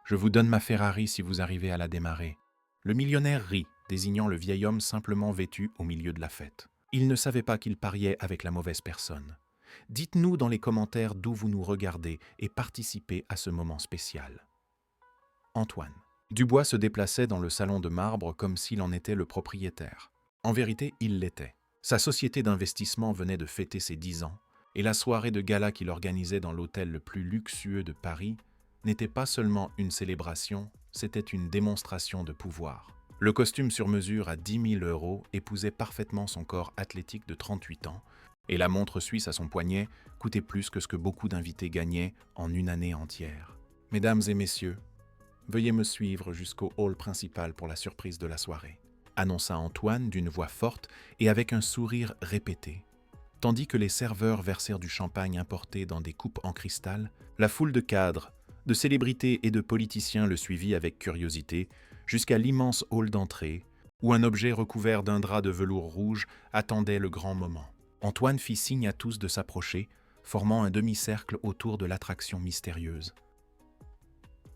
Je vous donne ma Ferrari si vous arrivez à la démarrer. » Le millionnaire rit, désignant le vieil homme simplement vêtu au milieu de la fête. Il ne savait pas qu'il pariait avec la mauvaise personne. Dites-nous dans les commentaires d'où vous nous regardez et participez à ce moment spécial. Antoine. Dubois se déplaçait dans le salon de marbre comme s'il en était le propriétaire. En vérité, il l'était. Sa société d'investissement venait de fêter ses 10 ans, et la soirée de gala qu'il organisait dans l'hôtel le plus luxueux de Paris n'était pas seulement une célébration, c'était une démonstration de pouvoir. Le costume sur mesure à 10 000 € épousait parfaitement son corps athlétique de 38 ans, et la montre suisse à son poignet coûtait plus que ce que beaucoup d'invités gagnaient en une année entière. Mesdames et messieurs, veuillez me suivre jusqu'au hall principal pour la surprise de la soirée, annonça Antoine d'une voix forte et avec un sourire répété. Tandis que les serveurs versèrent du champagne importé dans des coupes en cristal, la foule de cadres, de célébrités et de politiciens le suivit avec curiosité jusqu'à l'immense hall d'entrée, où un objet recouvert d'un drap de velours rouge attendait le grand moment. Antoine fit signe à tous de s'approcher, formant un demi-cercle autour de l'attraction mystérieuse.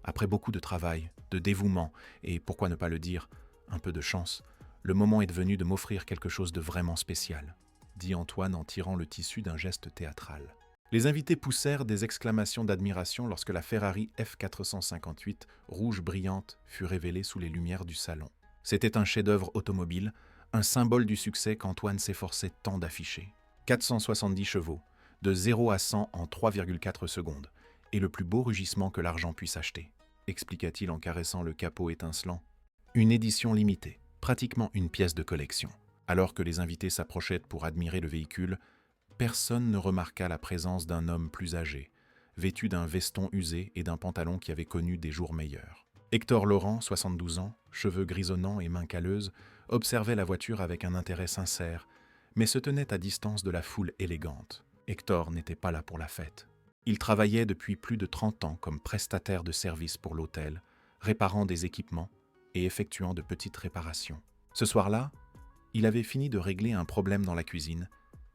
Après beaucoup de travail, de dévouement et, pourquoi ne pas le dire, un peu de chance, le moment est venu de m'offrir quelque chose de vraiment spécial, dit Antoine en tirant le tissu d'un geste théâtral. Les invités poussèrent des exclamations d'admiration lorsque la Ferrari F458, rouge brillante, fut révélée sous les lumières du salon. C'était un chef-d'œuvre automobile, un symbole du succès qu'Antoine s'efforçait tant d'afficher. 470 chevaux, de 0 à 100 en 3,4 secondes, et le plus beau rugissement que l'argent puisse acheter, expliqua-t-il en caressant le capot étincelant. Une édition limitée, pratiquement une pièce de collection. Alors que les invités s'approchaient pour admirer le véhicule, personne ne remarqua la présence d'un homme plus âgé, vêtu d'un veston usé et d'un pantalon qui avait connu des jours meilleurs. Hector Laurent, 72 ans, cheveux grisonnants et mains calleuses, observait la voiture avec un intérêt sincère, mais se tenait à distance de la foule élégante. Hector n'était pas là pour la fête. Il travaillait depuis plus de 30 ans comme prestataire de services pour l'hôtel, réparant des équipements et effectuant de petites réparations. Ce soir-là, il avait fini de régler un problème dans la cuisine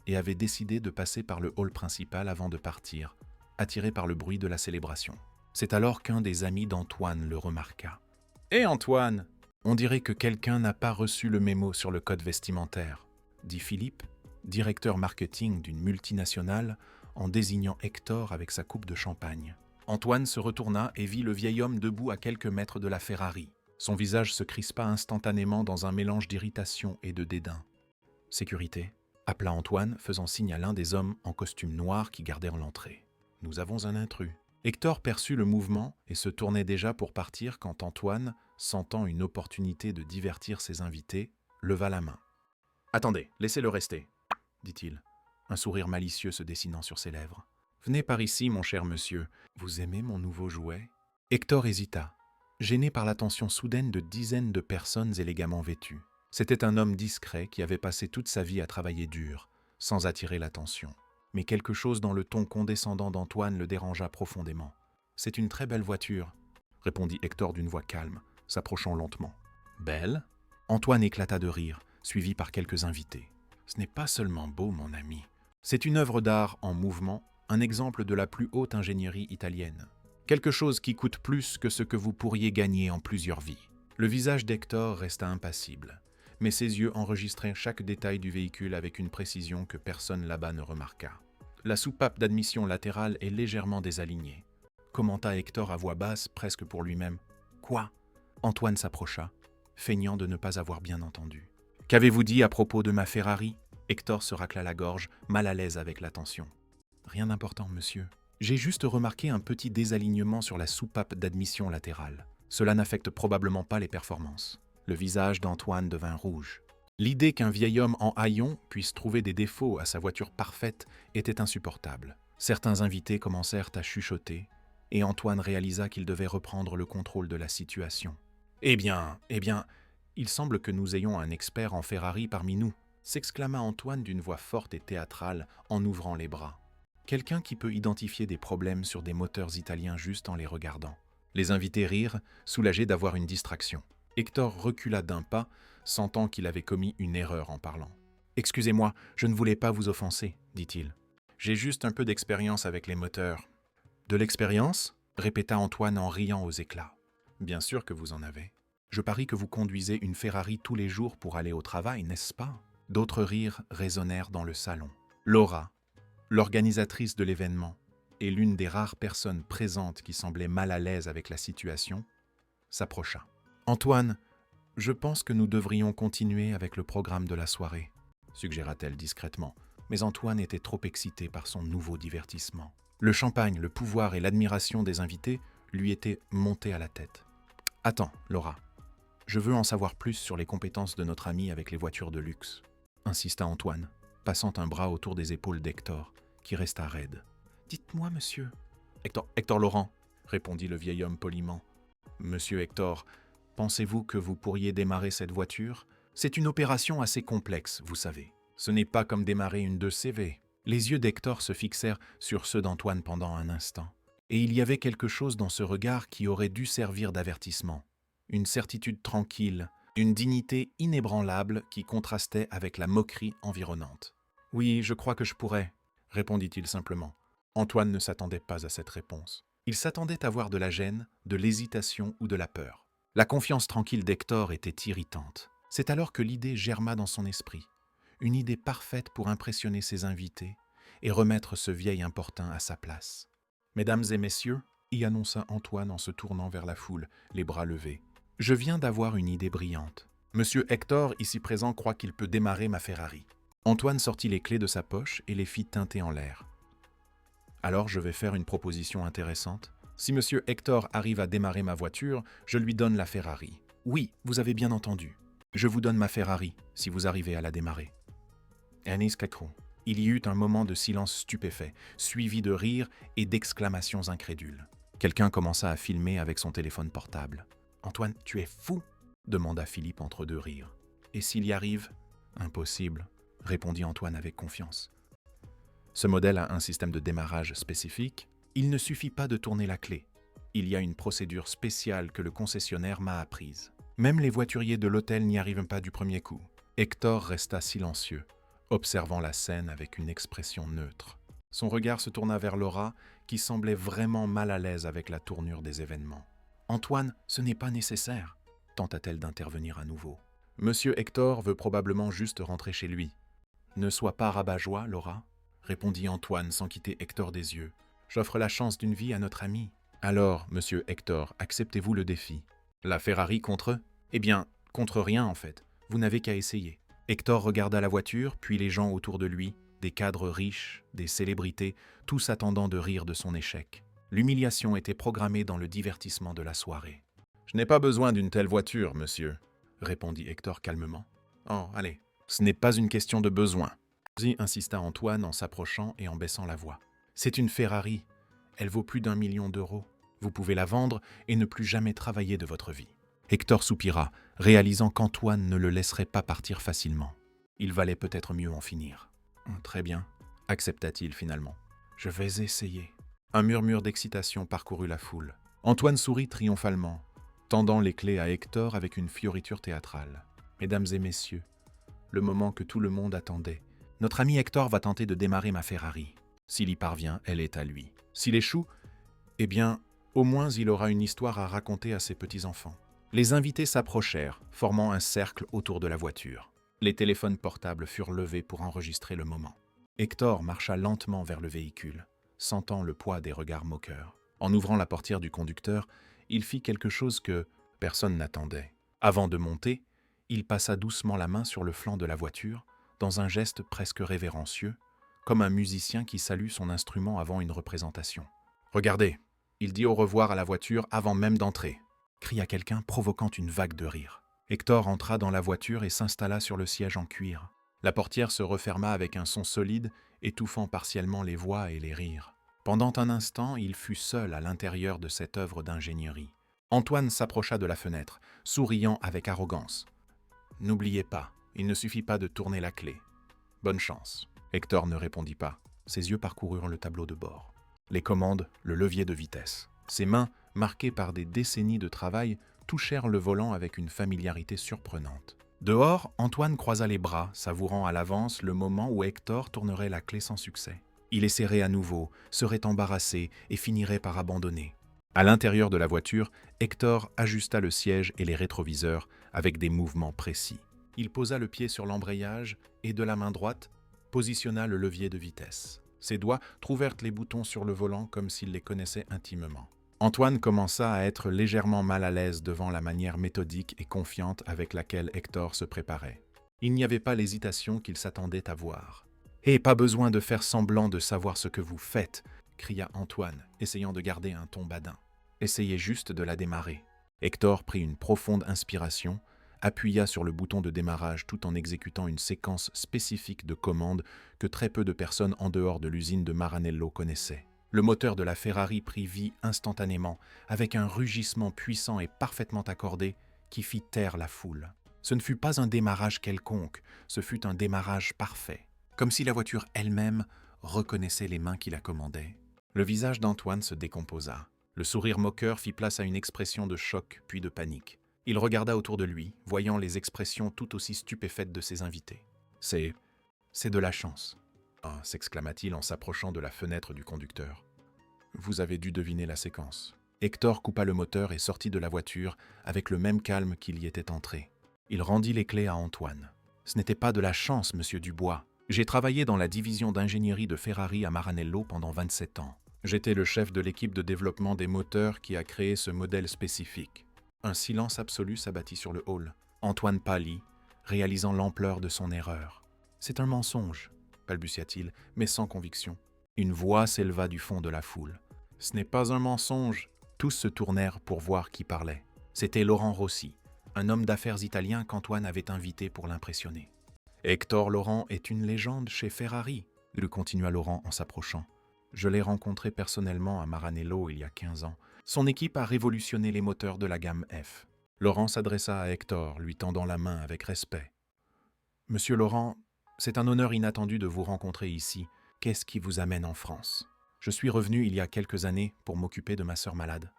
et avait décidé de passer par le hall principal avant de partir, attiré par le bruit de la célébration. C'est alors qu'un des amis d'Antoine le remarqua. « Hé Antoine, on dirait que quelqu'un n'a pas reçu le mémo sur le code vestimentaire », dit Philippe, directeur marketing d'une multinationale, en désignant Hector avec sa coupe de champagne. Antoine se retourna et vit le vieil homme debout à quelques mètres de la Ferrari. Son visage se crispa instantanément dans un mélange d'irritation et de dédain. « Sécurité », appela Antoine, faisant signe à l'un des hommes en costume noir qui gardèrent l'entrée. « Nous avons un intrus. » Hector perçut le mouvement et se tournait déjà pour partir quand Antoine, sentant une opportunité de divertir ses invités, leva la main. « Attendez, laissez-le rester, » dit-il, un sourire malicieux se dessinant sur ses lèvres. « Venez par ici, mon cher monsieur. Vous aimez mon nouveau jouet ?» Hector hésita, gêné par l'attention soudaine de dizaines de personnes élégamment vêtues. C'était un homme discret qui avait passé toute sa vie à travailler dur, sans attirer l'attention. Mais quelque chose dans le ton condescendant d'Antoine le dérangea profondément. « C'est une très belle voiture, » répondit Hector d'une voix calme, s'approchant lentement. « Belle ?» Antoine éclata de rire, suivi par quelques invités. « Ce n'est pas seulement beau, mon ami. C'est une œuvre d'art en mouvement, un exemple de la plus haute ingénierie italienne. Quelque chose qui coûte plus que ce que vous pourriez gagner en plusieurs vies. » Le visage d'Hector resta impassible, mais ses yeux enregistraient chaque détail du véhicule avec une précision que personne là-bas ne remarqua. La soupape d'admission latérale est légèrement désalignée, commenta Hector à voix basse, presque pour lui-même. « Quoi ?» Antoine s'approcha, feignant de ne pas avoir bien entendu. « Qu'avez-vous dit à propos de ma Ferrari ?» Hector se racla la gorge, mal à l'aise avec l'attention. « Rien d'important, monsieur. J'ai juste remarqué un petit désalignement sur la soupape d'admission latérale. Cela n'affecte probablement pas les performances. » Le visage d'Antoine devint rouge. L'idée qu'un vieil homme en haillons puisse trouver des défauts à sa voiture parfaite était insupportable. Certains invités commencèrent à chuchoter, et Antoine réalisa qu'il devait reprendre le contrôle de la situation. « Eh bien, il semble que nous ayons un expert en Ferrari parmi nous », s'exclama Antoine d'une voix forte et théâtrale en ouvrant les bras. « Quelqu'un qui peut identifier des problèmes sur des moteurs italiens juste en les regardant. » Les invités rirent, soulagés d'avoir une distraction. Hector recula d'un pas, sentant qu'il avait commis une erreur en parlant. « Excusez-moi, je ne voulais pas vous offenser, » dit-il. « J'ai juste un peu d'expérience avec les moteurs. »« De l'expérience ?» répéta Antoine en riant aux éclats. Bien sûr que vous en avez. Je parie que vous conduisez une Ferrari tous les jours pour aller au travail, n'est-ce pas? D'autres rires résonnèrent dans le salon. Laura, l'organisatrice de l'événement, et l'une des rares personnes présentes qui semblait mal à l'aise avec la situation, s'approcha. « Antoine, je pense que nous devrions continuer avec le programme de la soirée, » suggéra-t-elle discrètement, mais Antoine était trop excité par son nouveau divertissement. Le champagne, le pouvoir et l'admiration des invités lui étaient montés à la tête. « Attends, Laura, je veux en savoir plus sur les compétences de notre ami avec les voitures de luxe, » insista Antoine, passant un bras autour des épaules d'Hector, qui resta raide. « Dites-moi, monsieur. »« Hector Laurent, » répondit le vieil homme poliment. « Monsieur Hector, pensez-vous que vous pourriez démarrer cette voiture? C'est une opération assez complexe, vous savez. Ce n'est pas comme démarrer une 2CV. » Les yeux d'Hector se fixèrent sur ceux d'Antoine pendant un instant, et il y avait quelque chose dans ce regard qui aurait dû servir d'avertissement. Une certitude tranquille, une dignité inébranlable qui contrastait avec la moquerie environnante. « Oui, je crois que je pourrais, » répondit-il simplement. Antoine ne s'attendait pas à cette réponse. Il s'attendait à voir de la gêne, de l'hésitation ou de la peur. La confiance tranquille d'Hector était irritante. C'est alors que l'idée germa dans son esprit. Une idée parfaite pour impressionner ses invités et remettre ce vieil importun à sa place. « Mesdames et messieurs, » y annonça Antoine en se tournant vers la foule, les bras levés. « Je viens d'avoir une idée brillante. Monsieur Hector, ici présent, croit qu'il peut démarrer ma Ferrari. » Antoine sortit les clés de sa poche et les fit tinter en l'air. « Alors je vais faire une proposition intéressante. Si monsieur Hector arrive à démarrer ma voiture, je lui donne la Ferrari. Oui, vous avez bien entendu. Je vous donne ma Ferrari, si vous arrivez à la démarrer. » Anis Cacron. Il y eut un moment de silence stupéfait, suivi de rires et d'exclamations incrédules. Quelqu'un commença à filmer avec son téléphone portable. « Antoine, tu es fou ?» demanda Philippe entre deux rires. « Et s'il y arrive ?»« Impossible, » répondit Antoine avec confiance. Ce modèle a un système de démarrage spécifique. Il ne suffit pas de tourner la clé. Il y a une procédure spéciale que le concessionnaire m'a apprise. Même les voituriers de l'hôtel n'y arrivent pas du premier coup. Hector resta silencieux, observant la scène avec une expression neutre. Son regard se tourna vers Laura, qui semblait vraiment mal à l'aise avec la tournure des événements. « Antoine, ce n'est pas nécessaire, » tenta-t-elle d'intervenir à nouveau. « Monsieur Hector veut probablement juste rentrer chez lui. »« Ne sois pas rabat-joie, Laura, » répondit Antoine sans quitter Hector des yeux. « J'offre la chance d'une vie à notre ami. »« Alors, monsieur Hector, acceptez-vous le défi? »« La Ferrari contre eux ? » ?»« Eh bien, contre rien en fait. Vous n'avez qu'à essayer. » Hector regarda la voiture, puis les gens autour de lui, des cadres riches, des célébrités, tous attendant de rire de son échec. L'humiliation était programmée dans le divertissement de la soirée. « Je n'ai pas besoin d'une telle voiture, monsieur, » répondit Hector calmement. « Oh, allez, ce n'est pas une question de besoin. » insista Antoine en s'approchant et en baissant la voix. « C'est une Ferrari. Elle vaut plus d'1 million d'euros. Vous pouvez la vendre et ne plus jamais travailler de votre vie. » Hector soupira, réalisant qu'Antoine ne le laisserait pas partir facilement. Il valait peut-être mieux en finir. « Très bien, » accepta-t-il finalement. « Je vais essayer. » Un murmure d'excitation parcourut la foule. Antoine sourit triomphalement, tendant les clés à Hector avec une fioriture théâtrale. « Mesdames et messieurs, le moment que tout le monde attendait. Notre ami Hector va tenter de démarrer ma Ferrari. S'il y parvient, elle est à lui. S'il échoue, eh bien, au moins il aura une histoire à raconter à ses petits-enfants. » Les invités s'approchèrent, formant un cercle autour de la voiture. Les téléphones portables furent levés pour enregistrer le moment. Hector marcha lentement vers le véhicule, sentant le poids des regards moqueurs. En ouvrant la portière du conducteur, il fit quelque chose que personne n'attendait. Avant de monter, il passa doucement la main sur le flanc de la voiture, dans un geste presque révérencieux, comme un musicien qui salue son instrument avant une représentation. « Regardez, il dit au revoir à la voiture avant même d'entrer », cria quelqu'un, provoquant une vague de rire. Hector entra dans la voiture et s'installa sur le siège en cuir. La portière se referma avec un son solide, étouffant partiellement les voix et les rires. Pendant un instant, il fut seul à l'intérieur de cette œuvre d'ingénierie. Antoine s'approcha de la fenêtre, souriant avec arrogance. « N'oubliez pas, il ne suffit pas de tourner la clé. Bonne chance. » Hector ne répondit pas. Ses yeux parcoururent le tableau de bord. Les commandes, le levier de vitesse. Ses mains, marquées par des décennies de travail, touchèrent le volant avec une familiarité surprenante. Dehors, Antoine croisa les bras, savourant à l'avance le moment où Hector tournerait la clé sans succès. Il essaierait à nouveau, serait embarrassé et finirait par abandonner. À l'intérieur de la voiture, Hector ajusta le siège et les rétroviseurs avec des mouvements précis. Il posa le pied sur l'embrayage et de la main droite, positionna le levier de vitesse. Ses doigts trouvèrent les boutons sur le volant comme s'il les connaissait intimement. Antoine commença à être légèrement mal à l'aise devant la manière méthodique et confiante avec laquelle Hector se préparait. Il n'y avait pas l'hésitation qu'il s'attendait à voir. « Et pas besoin de faire semblant de savoir ce que vous faites !» cria Antoine, essayant de garder un ton badin. « Essayez juste de la démarrer. » Hector prit une profonde inspiration, appuya sur le bouton de démarrage tout en exécutant une séquence spécifique de commandes que très peu de personnes en dehors de l'usine de Maranello connaissaient. Le moteur de la Ferrari prit vie instantanément, avec un rugissement puissant et parfaitement accordé qui fit taire la foule. Ce ne fut pas un démarrage quelconque, ce fut un démarrage parfait, comme si la voiture elle-même reconnaissait les mains qui la commandaient. Le visage d'Antoine se décomposa. Le sourire moqueur fit place à une expression de choc puis de panique. Il regarda autour de lui, voyant les expressions tout aussi stupéfaites de ses invités. « C'est de la chance. » Ah, s'exclama-t-il en s'approchant de la fenêtre du conducteur. « Vous avez dû deviner la séquence. » Hector coupa le moteur et sortit de la voiture avec le même calme qu'il y était entré. Il rendit les clés à Antoine. « Ce n'était pas de la chance, monsieur Dubois. J'ai travaillé dans la division d'ingénierie de Ferrari à Maranello pendant 27 ans. J'étais le chef de l'équipe de développement des moteurs qui a créé ce modèle spécifique. » Un silence absolu s'abattit sur le hall. Antoine pâlit, réalisant l'ampleur de son erreur. « C'est un mensonge, » balbutia-t-il, mais sans conviction. Une voix s'éleva du fond de la foule. « Ce n'est pas un mensonge !» Tous se tournèrent pour voir qui parlait. C'était Laurent Rossi, un homme d'affaires italien qu'Antoine avait invité pour l'impressionner. « Hector Laurent est une légende chez Ferrari, » lui continua Laurent en s'approchant. « Je l'ai rencontré personnellement à Maranello il y a 15 ans. Son équipe a révolutionné les moteurs de la gamme F. » Laurent s'adressa à Hector, lui tendant la main avec respect. « Monsieur Laurent, c'est un honneur inattendu de vous rencontrer ici. Qu'est-ce qui vous amène en France ? » « Je suis revenu il y a quelques années pour m'occuper de ma sœur malade, »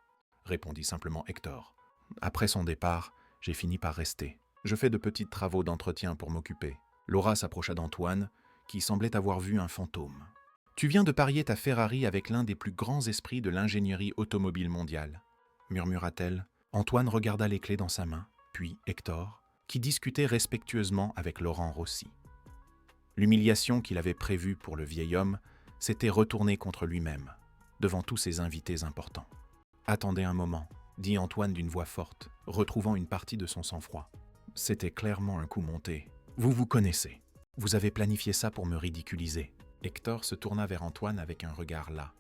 répondit simplement Hector. « Après son départ, j'ai fini par rester. Je fais de petits travaux d'entretien pour m'occuper. » Laura s'approcha d'Antoine, qui semblait avoir vu un fantôme. « Tu viens de parier ta Ferrari avec l'un des plus grands esprits de l'ingénierie automobile mondiale, » murmura-t-elle. Antoine regarda les clés dans sa main, puis Hector, qui discutait respectueusement avec Laurent Rossi. L'humiliation qu'il avait prévue pour le vieil homme s'était retournée contre lui-même, devant tous ses invités importants. « Attendez un moment, » dit Antoine d'une voix forte, retrouvant une partie de son sang-froid. « C'était clairement un coup monté. Vous vous connaissez. Vous avez planifié ça pour me ridiculiser. » Hector se tourna vers Antoine avec un regard las.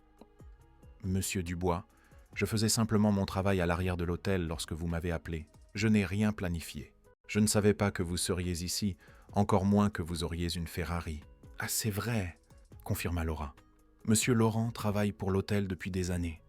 « Monsieur Dubois, je faisais simplement mon travail à l'arrière de l'hôtel lorsque vous m'avez appelé. Je n'ai rien planifié. Je ne savais pas que vous seriez ici, encore moins que vous auriez une Ferrari. »« Ah, c'est vrai !» confirma Laura. « Monsieur Laurent travaille pour l'hôtel depuis des années. »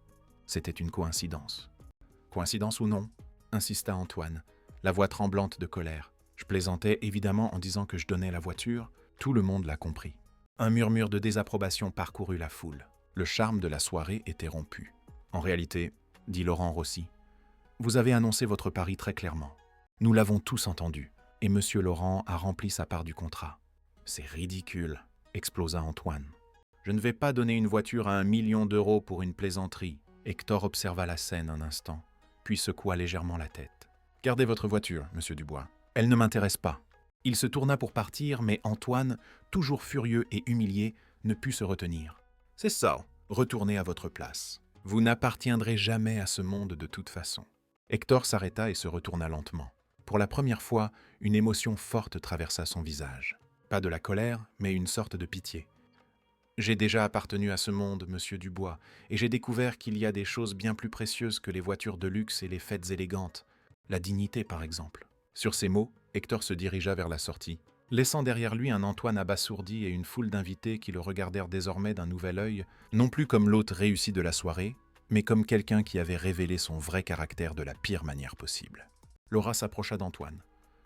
C'était une coïncidence. « Coïncidence ou non ?» insista Antoine, la voix tremblante de colère. Je plaisantais évidemment en disant que je donnais la voiture. Tout le monde l'a compris. Un murmure de désapprobation parcourut la foule. Le charme de la soirée était rompu. « En réalité, » dit Laurent Rossi, « vous avez annoncé votre pari très clairement. Nous l'avons tous entendu, et Monsieur Laurent a rempli sa part du contrat. »« C'est ridicule !» explosa Antoine. « Je ne vais pas donner une voiture à 1 million d'euros pour une plaisanterie. » Hector observa la scène un instant, puis secoua légèrement la tête. « Gardez votre voiture, monsieur Dubois. Elle ne m'intéresse pas. » Il se tourna pour partir, mais Antoine, toujours furieux et humilié, ne put se retenir. « C'est ça, retournez à votre place. Vous n'appartiendrez jamais à ce monde de toute façon. » Hector s'arrêta et se retourna lentement. Pour la première fois, une émotion forte traversa son visage. Pas de la colère, mais une sorte de pitié. « J'ai déjà appartenu à ce monde, monsieur Dubois, et j'ai découvert qu'il y a des choses bien plus précieuses que les voitures de luxe et les fêtes élégantes. La dignité, par exemple. » Sur ces mots, Hector se dirigea vers la sortie, laissant derrière lui un Antoine abasourdi et une foule d'invités qui le regardèrent désormais d'un nouvel œil, non plus comme l'hôte réussi de la soirée, mais comme quelqu'un qui avait révélé son vrai caractère de la pire manière possible. Laura s'approcha d'Antoine,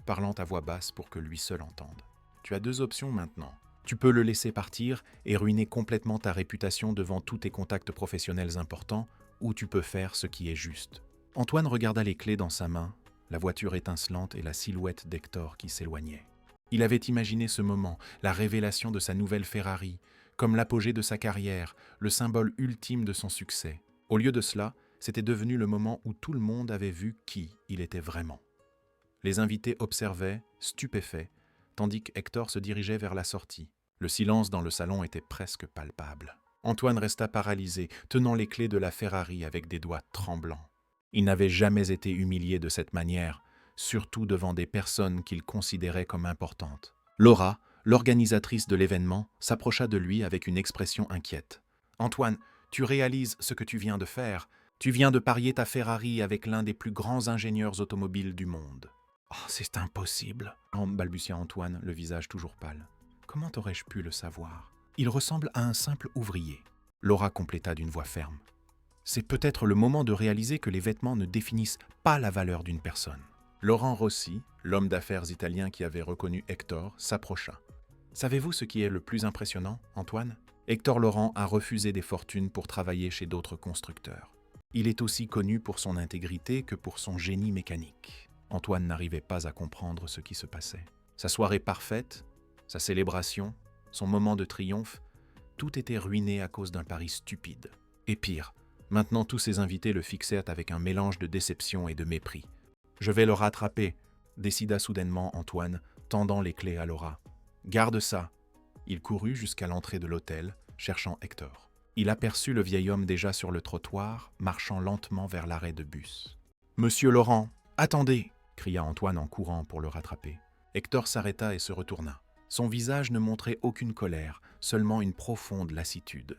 parlant à voix basse pour que lui seul entende. « Tu as 2 options maintenant. Tu peux le laisser partir et ruiner complètement ta réputation devant tous tes contacts professionnels importants, ou tu peux faire ce qui est juste. » Antoine regarda les clés dans sa main, la voiture étincelante et la silhouette d'Hector qui s'éloignait. Il avait imaginé ce moment, la révélation de sa nouvelle Ferrari, comme l'apogée de sa carrière, le symbole ultime de son succès. Au lieu de cela, C'était devenu le moment où tout le monde avait vu qui il était vraiment. Les invités observaient, stupéfaits, tandis qu'Hector se dirigeait vers la sortie. Le silence dans le salon était presque palpable. Antoine resta paralysé, tenant les clés de la Ferrari avec des doigts tremblants. Il n'avait jamais été humilié de cette manière, surtout devant des personnes qu'il considérait comme importantes. Laura, l'organisatrice de l'événement, s'approcha de lui avec une expression inquiète. « Antoine, tu réalises ce que tu viens de faire. Tu viens de parier ta Ferrari avec l'un des plus grands ingénieurs automobiles du monde. »« Oh, c'est impossible !» balbutia Antoine, le visage toujours pâle. « Comment aurais-je pu le savoir ? Il ressemble à un simple ouvrier. » Laura compléta d'une voix ferme. « C'est peut-être le moment de réaliser que les vêtements ne définissent pas la valeur d'une personne. » Laurent Rossi, l'homme d'affaires italien qui avait reconnu Hector, s'approcha. « Savez-vous ce qui est le plus impressionnant, Antoine ? Hector Laurent a refusé des fortunes pour travailler chez d'autres constructeurs. Il est aussi connu pour son intégrité que pour son génie mécanique. » Antoine n'arrivait pas à comprendre ce qui se passait. Sa soirée parfaite, sa célébration, son moment de triomphe, tout était ruiné à cause d'un pari stupide. Et pire, maintenant tous ses invités le fixèrent avec un mélange de déception et de mépris. « Je vais le rattraper », décida soudainement Antoine, tendant les clés à Laura. « Garde ça !» Il courut jusqu'à l'entrée de l'hôtel, cherchant Hector. Il aperçut le vieil homme déjà sur le trottoir, marchant lentement vers l'arrêt de bus. « Monsieur Laurent, attendez !» cria Antoine en courant pour le rattraper. Hector s'arrêta et se retourna. Son visage ne montrait aucune colère, seulement une profonde lassitude.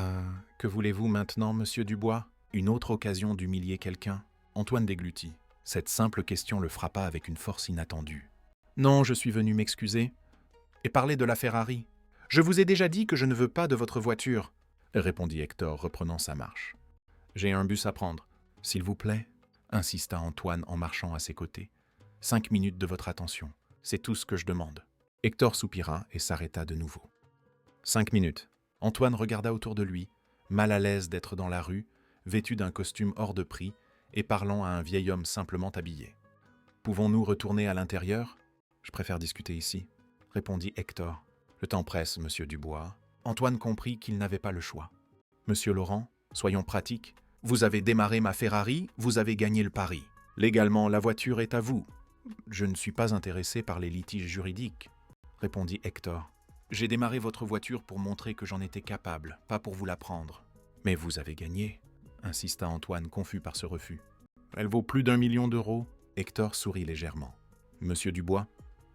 « Que voulez-vous maintenant, monsieur Dubois ? Une autre occasion d'humilier quelqu'un ?» Antoine déglutit. Cette simple question le frappa avec une force inattendue. « Non, je suis venu m'excuser et parler de la Ferrari. Je vous ai déjà dit que je ne veux pas de votre voiture, » répondit Hector, reprenant sa marche. « J'ai un bus à prendre. S'il vous plaît, » insista Antoine en marchant à ses côtés. « 5 minutes de votre attention, c'est tout ce que je demande. » Hector soupira et s'arrêta de nouveau. 5 minutes. Antoine regarda autour de lui, mal à l'aise d'être dans la rue, vêtu d'un costume hors de prix et parlant à un vieil homme simplement habillé. « Pouvons-nous retourner à l'intérieur ? Je préfère discuter ici, » répondit Hector. « Le temps presse, monsieur Dubois. » Antoine comprit qu'il n'avait pas le choix. « Monsieur Laurent, soyons pratiques. Vous avez démarré ma Ferrari, vous avez gagné le pari. Légalement, la voiture est à vous. Je ne suis pas intéressé par les litiges juridiques, » répondit Hector. « J'ai démarré votre voiture pour montrer que j'en étais capable, pas pour vous la prendre. »« Mais vous avez gagné, » insista Antoine, confus par ce refus. « Elle vaut plus d'1 million d'euros. » Hector sourit légèrement. « Monsieur Dubois,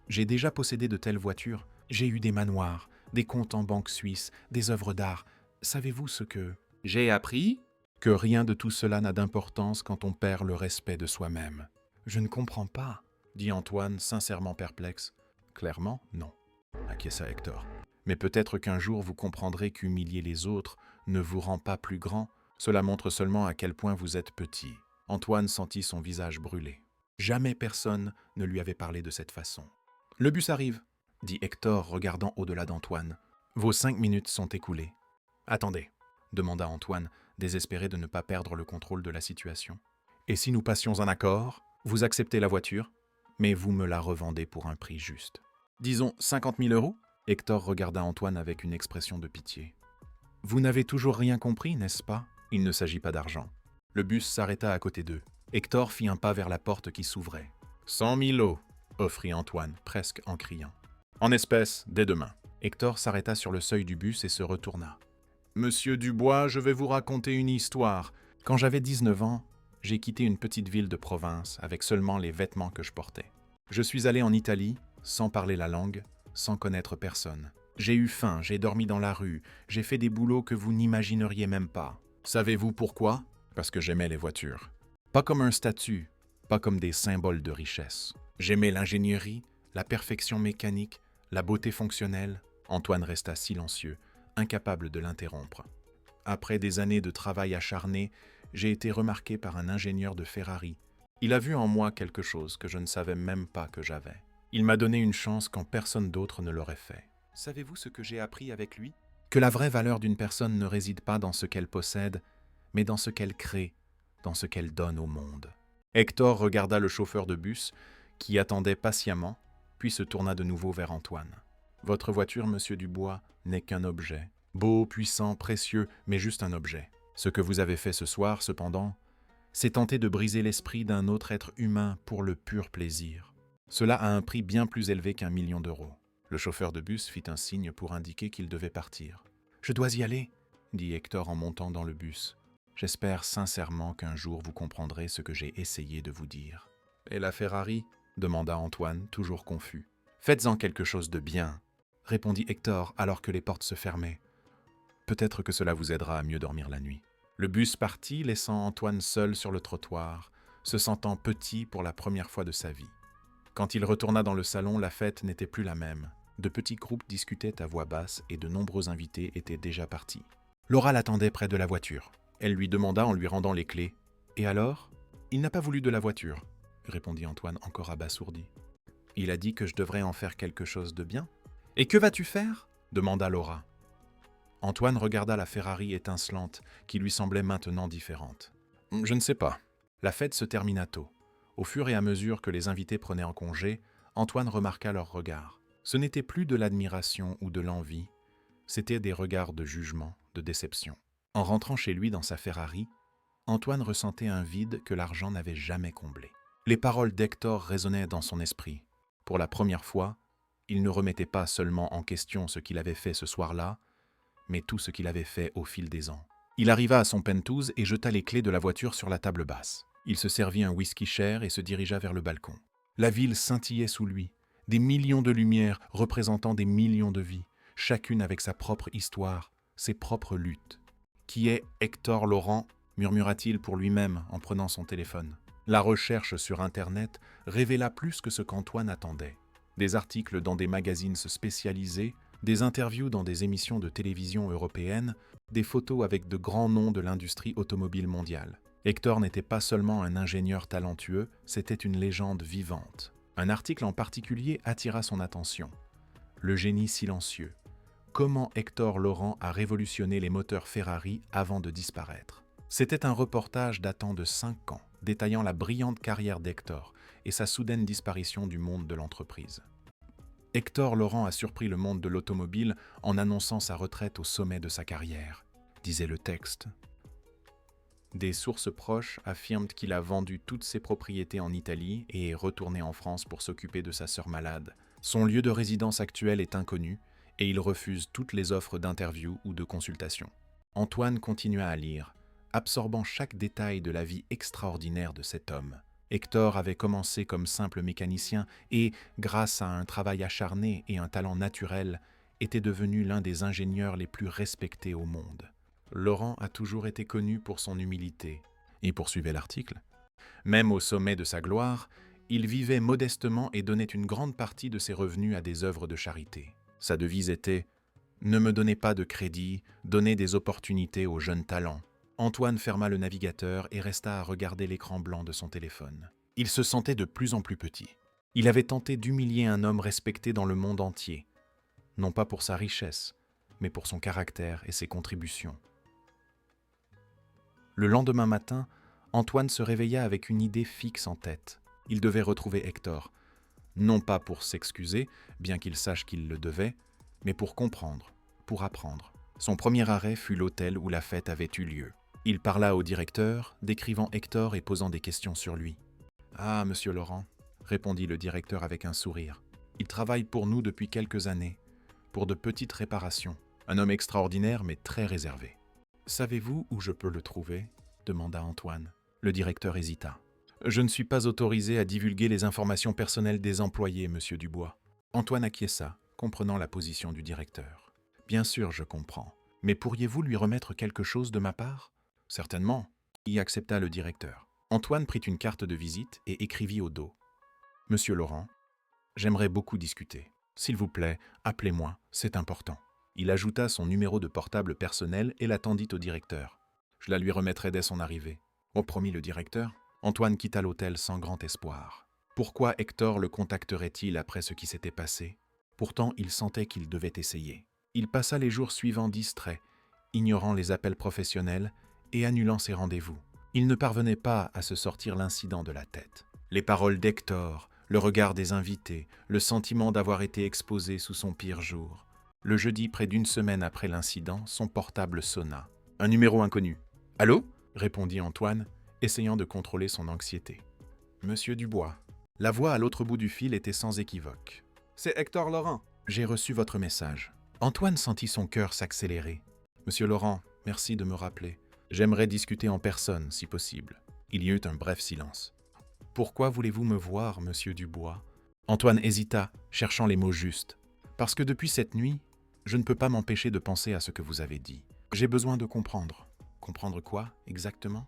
j'ai déjà possédé de telles voitures. J'ai eu des manoirs, des comptes en banque suisse, des œuvres d'art. Savez-vous ce que... »« J'ai appris que rien de tout cela n'a d'importance quand on perd le respect de soi-même. »« Je ne comprends pas, » dit Antoine, sincèrement perplexe. « Clairement, non, » acquiesça Hector. « Mais peut-être qu'un jour vous comprendrez qu'humilier les autres ne vous rend pas plus grand. Cela montre seulement à quel point vous êtes petit. » Antoine sentit son visage brûler. Jamais personne ne lui avait parlé de cette façon. « Le bus arrive, » dit Hector, regardant au-delà d'Antoine. « Vos 5 minutes sont écoulées. »« Attendez, » demanda Antoine, désespéré de ne pas perdre le contrôle de la situation. « Et si nous passions un accord, vous acceptez la voiture, mais vous me la revendez pour un prix juste. Disons 50 000 euros ?» Hector regarda Antoine avec une expression de pitié. « Vous n'avez toujours rien compris, n'est-ce pas ? Il ne s'agit pas d'argent. » Le bus s'arrêta à côté d'eux. Hector fit un pas vers la porte qui s'ouvrait. « 100 000 euros !» offrit Antoine, presque en criant. « En espèces, dès demain. » Hector s'arrêta sur le seuil du bus et se retourna. « Monsieur Dubois, je vais vous raconter une histoire. Quand j'avais 19 ans, j'ai quitté une petite ville de province avec seulement les vêtements que je portais. Je suis allé en Italie, sans parler la langue, sans connaître personne. J'ai eu faim, j'ai dormi dans la rue, j'ai fait des boulots que vous n'imagineriez même pas. Savez-vous pourquoi ? Parce que j'aimais les voitures. Pas comme un statut, pas comme des symboles de richesse. J'aimais l'ingénierie, la perfection mécanique, la beauté fonctionnelle. » Antoine resta silencieux, incapable de l'interrompre. « Après des années de travail acharné, j'ai été remarqué par un ingénieur de Ferrari. Il a vu en moi quelque chose que je ne savais même pas que j'avais. Il m'a donné une chance quand personne d'autre ne l'aurait fait. Savez-vous ce que j'ai appris avec lui ? Que la vraie valeur d'une personne ne réside pas dans ce qu'elle possède, mais dans ce qu'elle crée, dans ce qu'elle donne au monde. » Hector regarda le chauffeur de bus, qui attendait patiemment, puis se tourna de nouveau vers Antoine. « Votre voiture, monsieur Dubois, n'est qu'un objet. Beau, puissant, précieux, mais juste un objet. Ce que vous avez fait ce soir, cependant, c'est tenter de briser l'esprit d'un autre être humain pour le pur plaisir. Cela a un prix bien plus élevé qu'1 million d'euros. Le chauffeur de bus fit un signe pour indiquer qu'il devait partir. « Je dois y aller, » dit Hector en montant dans le bus. « J'espère sincèrement qu'un jour vous comprendrez ce que j'ai essayé de vous dire. »« Et la Ferrari ?» demanda Antoine, toujours confus. « Faites-en quelque chose de bien, » répondit Hector alors que les portes se fermaient. « Peut-être que cela vous aidera à mieux dormir la nuit. » Le bus partit, laissant Antoine seul sur le trottoir, se sentant petit pour la première fois de sa vie. Quand il retourna dans le salon, la fête n'était plus la même. De petits groupes discutaient à voix basse et de nombreux invités étaient déjà partis. Laura l'attendait près de la voiture. Elle lui demanda en lui rendant les clés. « Et alors ? Il n'a pas voulu de la voiture » répondit Antoine encore abasourdi. « Il a dit que je devrais en faire quelque chose de bien. »« Et que vas-tu faire » demanda Laura. Antoine regarda la Ferrari étincelante, qui lui semblait maintenant différente. « Je ne sais pas. » La fête se termina tôt. Au fur et à mesure que les invités prenaient en congé, Antoine remarqua leurs regards. Ce n'était plus de l'admiration ou de l'envie, c'était des regards de jugement, de déception. En rentrant chez lui dans sa Ferrari, Antoine ressentait un vide que l'argent n'avait jamais comblé. Les paroles d'Hector résonnaient dans son esprit. Pour la première fois, il ne remettait pas seulement en question ce qu'il avait fait ce soir-là, mais tout ce qu'il avait fait au fil des ans. Il arriva à son penthouse et jeta les clés de la voiture sur la table basse. Il se servit un whisky cher et se dirigea vers le balcon. La ville scintillait sous lui, des millions de lumières représentant des millions de vies, chacune avec sa propre histoire, ses propres luttes. « Qui est Hector Laurent ?» murmura-t-il pour lui-même en prenant son téléphone. La recherche sur Internet révéla plus que ce qu'Antoine attendait. Des articles dans des magazines spécialisés, des interviews dans des émissions de télévision européennes, des photos avec de grands noms de l'industrie automobile mondiale. Hector n'était pas seulement un ingénieur talentueux, c'était une légende vivante. Un article en particulier attira son attention. Le génie silencieux. Comment Hector Laurent a révolutionné les moteurs Ferrari avant de disparaître. C'était un reportage datant de 5 ans, détaillant la brillante carrière d'Hector et sa soudaine disparition du monde de l'entreprise. Hector Laurent a surpris le monde de l'automobile en annonçant sa retraite au sommet de sa carrière, disait le texte. Des sources proches affirment qu'il a vendu toutes ses propriétés en Italie et est retourné en France pour s'occuper de sa sœur malade. Son lieu de résidence actuel est inconnu et il refuse toutes les offres d'interview ou de consultation. Antoine continua à lire, absorbant chaque détail de la vie extraordinaire de cet homme. Hector avait commencé comme simple mécanicien et, grâce à un travail acharné et un talent naturel, était devenu l'un des ingénieurs les plus respectés au monde. Laurent a toujours été connu pour son humilité, et poursuivait l'article. Même au sommet de sa gloire, il vivait modestement et donnait une grande partie de ses revenus à des œuvres de charité. Sa devise était « Ne me donnez pas de crédit, donnez des opportunités aux jeunes talents ». Antoine ferma le navigateur et resta à regarder l'écran blanc de son téléphone. Il se sentait de plus en plus petit. Il avait tenté d'humilier un homme respecté dans le monde entier, non pas pour sa richesse, mais pour son caractère et ses contributions. Le lendemain matin, Antoine se réveilla avec une idée fixe en tête. Il devait retrouver Hector, non pas pour s'excuser, bien qu'il sache qu'il le devait, mais pour comprendre, pour apprendre. Son premier arrêt fut l'hôtel où la fête avait eu lieu. Il parla au directeur, décrivant Hector et posant des questions sur lui. « Ah, monsieur Laurent, » répondit le directeur avec un sourire. « Il travaille pour nous depuis quelques années, pour de petites réparations. Un homme extraordinaire, mais très réservé. »« Savez-vous où je peux le trouver ?» demanda Antoine. Le directeur hésita. « Je ne suis pas autorisé à divulguer les informations personnelles des employés, monsieur Dubois. » Antoine acquiesça, comprenant la position du directeur. « Bien sûr, je comprends. Mais pourriez-vous lui remettre quelque chose de ma part ?»« Certainement, » y accepta le directeur. Antoine prit une carte de visite et écrivit au dos. « Monsieur Laurent, j'aimerais beaucoup discuter. S'il vous plaît, appelez-moi, c'est important. » Il ajouta son numéro de portable personnel et l'attendit au directeur. « Je la lui remettrai dès son arrivée. » Oh, promis le directeur. Antoine quitta l'hôtel sans grand espoir. Pourquoi Hector le contacterait-il après ce qui s'était passé? Pourtant, il sentait qu'il devait essayer. Il passa les jours suivants distrait, ignorant les appels professionnels et annulant ses rendez-vous. Il ne parvenait pas à se sortir l'incident de la tête. Les paroles d'Hector, le regard des invités, le sentiment d'avoir été exposé sous son pire jour. Le jeudi, près d'une semaine après l'incident, son portable sonna. Un numéro inconnu. « Allô ?» répondit Antoine, essayant de contrôler son anxiété. Monsieur Dubois. La voix à l'autre bout du fil était sans équivoque. C'est Hector Laurent. J'ai reçu votre message. Antoine sentit son cœur s'accélérer. Monsieur Laurent, merci de me rappeler. J'aimerais discuter en personne, si possible. Il y eut un bref silence. Pourquoi voulez-vous me voir, monsieur Dubois? Antoine hésita, cherchant les mots justes. Parce que depuis cette nuit, je ne peux pas m'empêcher de penser à ce que vous avez dit. J'ai besoin de comprendre. Comprendre quoi, exactement?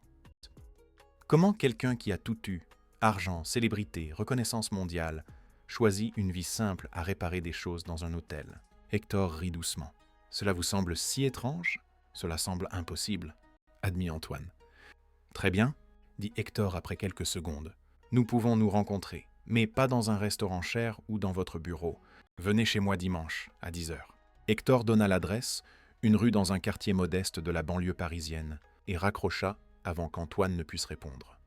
Comment quelqu'un qui a tout eu, argent, célébrité, reconnaissance mondiale, choisit une vie simple à réparer des choses dans un hôtel? Hector rit doucement. Cela vous semble si étrange? Cela semble impossible, admit Antoine. Très bien, dit Hector après quelques secondes. Nous pouvons nous rencontrer, mais pas dans un restaurant cher ou dans votre bureau. Venez chez moi dimanche, à 10h. Hector donna l'adresse, une rue dans un quartier modeste de la banlieue parisienne, et raccrocha avant qu'Antoine ne puisse répondre.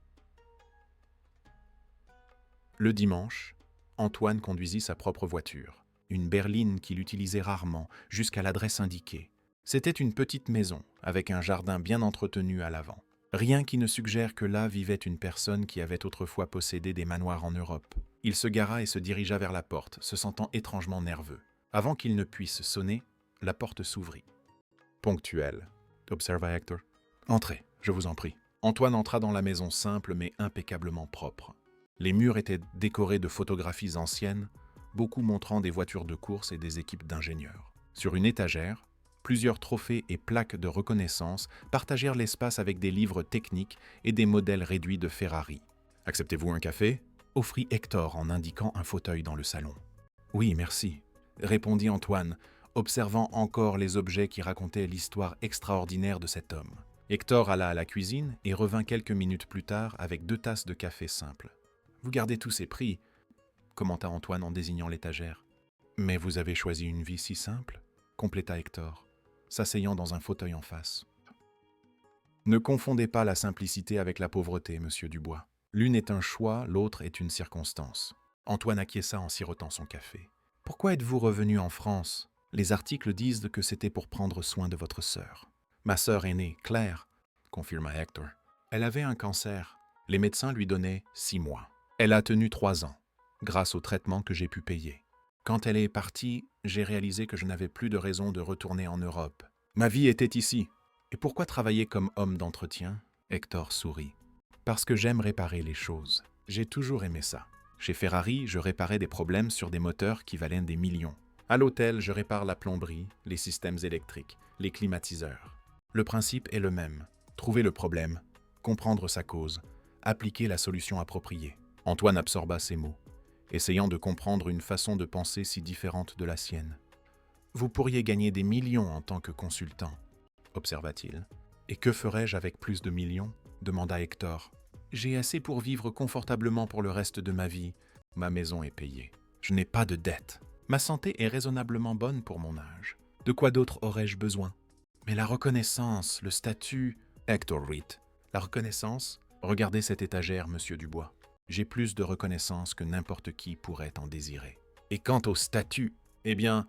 Le dimanche, Antoine conduisit sa propre voiture, une berline qu'il utilisait rarement, jusqu'à l'adresse indiquée. C'était une petite maison, avec un jardin bien entretenu à l'avant. Rien qui ne suggère que là vivait une personne qui avait autrefois possédé des manoirs en Europe. Il se gara et se dirigea vers la porte, se sentant étrangement nerveux. Avant qu'il ne puisse sonner, la porte s'ouvrit. « Ponctuel », observa Hector. « Entrez, je vous en prie. » Antoine entra dans la maison simple mais impeccablement propre. Les murs étaient décorés de photographies anciennes, beaucoup montrant des voitures de course et des équipes d'ingénieurs. Sur une étagère, plusieurs trophées et plaques de reconnaissance partagèrent l'espace avec des livres techniques et des modèles réduits de Ferrari. « Acceptez-vous un café ?» offrit Hector en indiquant un fauteuil dans le salon. « Oui, merci », répondit Antoine, observant encore les objets qui racontaient l'histoire extraordinaire de cet homme. Hector alla à la cuisine et revint quelques minutes plus tard avec 2 tasses de café simple. « Vous gardez tous ces prix », commenta Antoine en désignant l'étagère. « Mais vous avez choisi une vie si simple », compléta Hector, s'asseyant dans un fauteuil en face. « Ne confondez pas la simplicité avec la pauvreté, monsieur Dubois. L'une est un choix, l'autre est une circonstance. » Antoine acquiesça en sirotant son café. « Pourquoi êtes-vous revenu en France? Les articles disent que c'était pour prendre soin de votre sœur. »« Ma sœur aînée, Claire, » confirma Hector. « Elle avait un cancer. Les médecins lui donnaient 6 mois. Elle a tenu 3 ans, grâce au traitement que j'ai pu payer. Quand elle est partie, j'ai réalisé que je n'avais plus de raison de retourner en Europe. Ma vie était ici. Et pourquoi travailler comme homme d'entretien? » Hector sourit. « Parce que j'aime réparer les choses. J'ai toujours aimé ça. Chez Ferrari, je réparais des problèmes sur des moteurs qui valaient des millions. À l'hôtel, je répare la plomberie, les systèmes électriques, les climatiseurs. Le principe est le même. Trouver le problème, comprendre sa cause, appliquer la solution appropriée. » Antoine absorba ces mots, essayant de comprendre une façon de penser si différente de la sienne. « Vous pourriez gagner des millions en tant que consultant, » observa-t-il. « Et que ferais-je avec plus de millions ?» demanda Hector. « J'ai assez pour vivre confortablement pour le reste de ma vie. Ma maison est payée. Je n'ai pas de dettes. Ma santé est raisonnablement bonne pour mon âge. De quoi d'autre aurais-je besoin? Mais la reconnaissance, le statut... » Hector rit. « La reconnaissance? Regardez cette étagère, monsieur Dubois. J'ai plus de reconnaissance que n'importe qui pourrait en désirer. Et quant au statut, eh bien,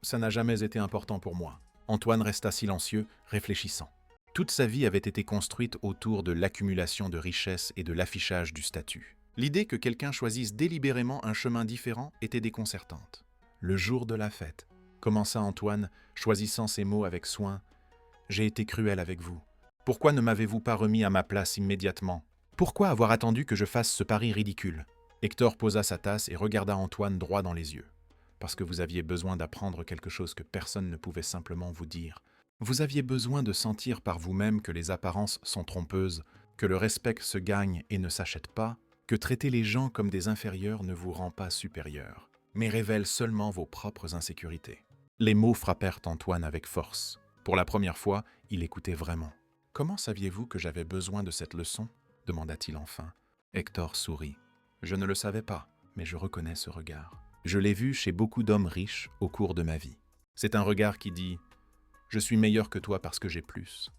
ça n'a jamais été important pour moi. » Antoine resta silencieux, réfléchissant. Toute sa vie avait été construite autour de l'accumulation de richesses et de l'affichage du statut. L'idée que quelqu'un choisisse délibérément un chemin différent était déconcertante. « Le jour de la fête, » commença Antoine, choisissant ses mots avec soin, « j'ai été cruel avec vous. Pourquoi ne m'avez-vous pas remis à ma place immédiatement ? Pourquoi avoir attendu que je fasse ce pari ridicule ?» Hector posa sa tasse et regarda Antoine droit dans les yeux. « Parce que vous aviez besoin d'apprendre quelque chose que personne ne pouvait simplement vous dire. Vous aviez besoin de sentir par vous-même que les apparences sont trompeuses, que le respect se gagne et ne s'achète pas, que traiter les gens comme des inférieurs ne vous rend pas supérieur, mais révèle seulement vos propres insécurités. » Les mots frappèrent Antoine avec force. Pour la première fois, il écoutait vraiment. « Comment saviez-vous que j'avais besoin de cette leçon ?» demanda-t-il enfin. Hector sourit. « Je ne le savais pas, mais je reconnais ce regard. Je l'ai vu chez beaucoup d'hommes riches au cours de ma vie. C'est un regard qui dit « Je suis meilleur que toi parce que j'ai plus. »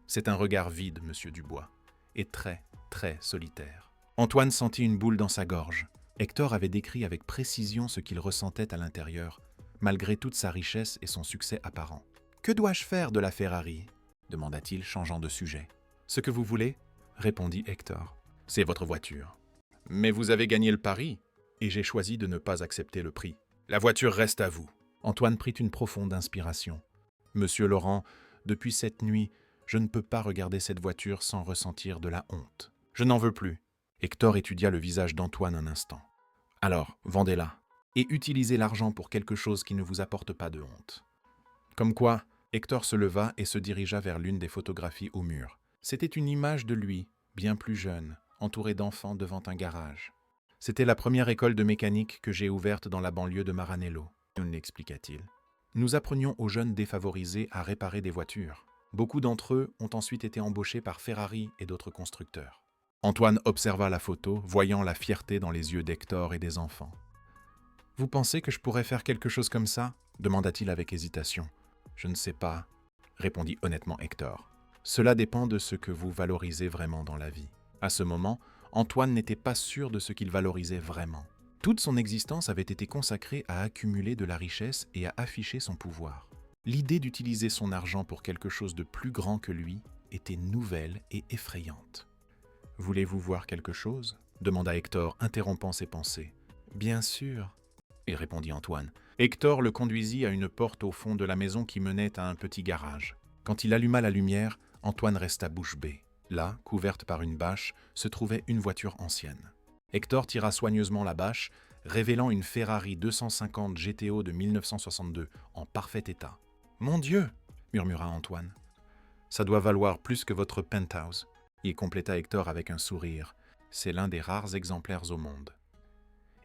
C'est un regard vide, monsieur Dubois, et très, très solitaire. Antoine sentit une boule dans sa gorge. Hector avait décrit avec précision ce qu'il ressentait à l'intérieur, malgré toute sa richesse et son succès apparent. « Que dois-je faire de la Ferrari ?» demanda-t-il, changeant de sujet. « Ce que vous voulez ? répondit Hector. C'est votre voiture. Mais vous avez gagné le pari, et j'ai choisi de ne pas accepter le prix. La voiture reste à vous. Antoine prit une profonde inspiration. Monsieur Laurent, depuis cette nuit, je ne peux pas regarder cette voiture sans ressentir de la honte. Je n'en veux plus. Hector étudia le visage d'Antoine un instant. Alors, vendez-la, et utilisez l'argent pour quelque chose qui ne vous apporte pas de honte. Comme quoi, Hector se leva et se dirigea vers l'une des photographies au mur. C'était une image de lui, bien plus jeune, entouré d'enfants devant un garage. C'était la première école de mécanique que j'ai ouverte dans la banlieue de Maranello, expliqua-t-il. Nous apprenions aux jeunes défavorisés à réparer des voitures. Beaucoup d'entre eux ont ensuite été embauchés par Ferrari et d'autres constructeurs. Antoine observa la photo, voyant la fierté dans les yeux d'Hector et des enfants. « Vous pensez que je pourrais faire quelque chose comme ça » demanda-t-il avec hésitation. « Je ne sais pas » répondit honnêtement Hector. « Cela dépend de ce que vous valorisez vraiment dans la vie. » À ce moment, Antoine n'était pas sûr de ce qu'il valorisait vraiment. Toute son existence avait été consacrée à accumuler de la richesse et à afficher son pouvoir. L'idée d'utiliser son argent pour quelque chose de plus grand que lui était nouvelle et effrayante. « Voulez-vous voir quelque chose » demanda Hector, interrompant ses pensées. « Bien sûr » répondit Antoine. Hector le conduisit à une porte au fond de la maison qui menait à un petit garage. Quand il alluma la lumière, Antoine resta bouche bée. Là, couverte par une bâche, se trouvait une voiture ancienne. Hector tira soigneusement la bâche, révélant une Ferrari 250 GTO de 1962, en parfait état. « Mon Dieu !» murmura Antoine. « Ça doit valoir plus que votre penthouse », y compléta Hector avec un sourire. « C'est l'un des rares exemplaires au monde. »«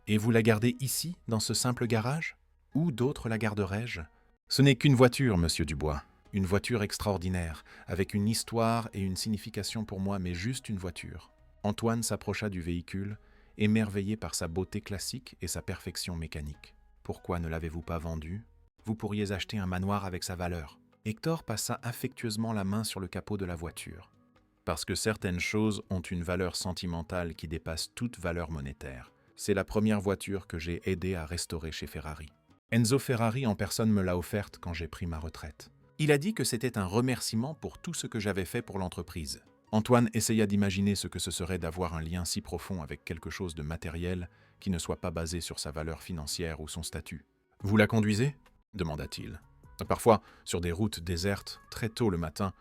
Et vous la gardez ici, dans ce simple garage ? Où d'autres la garderaient-je ? Ce n'est qu'une voiture, monsieur Dubois. Une voiture extraordinaire, avec une histoire et une signification pour moi, mais juste une voiture. » Antoine s'approcha du véhicule, émerveillé par sa beauté classique et sa perfection mécanique. « Pourquoi ne l'avez-vous pas vendue ? Vous pourriez acheter un manoir avec sa valeur. » Hector passa affectueusement la main sur le capot de la voiture. « Parce que certaines choses ont une valeur sentimentale qui dépasse toute valeur monétaire. C'est la première voiture que j'ai aidé à restaurer chez Ferrari. Enzo Ferrari en personne me l'a offerte quand j'ai pris ma retraite. Il a dit que c'était un remerciement pour tout ce que j'avais fait pour l'entreprise. » Antoine essaya d'imaginer ce que ce serait d'avoir un lien si profond avec quelque chose de matériel qui ne soit pas basé sur sa valeur financière ou son statut. « Vous la conduisez » demanda-t-il. « Parfois, sur des routes désertes, très tôt le matin, »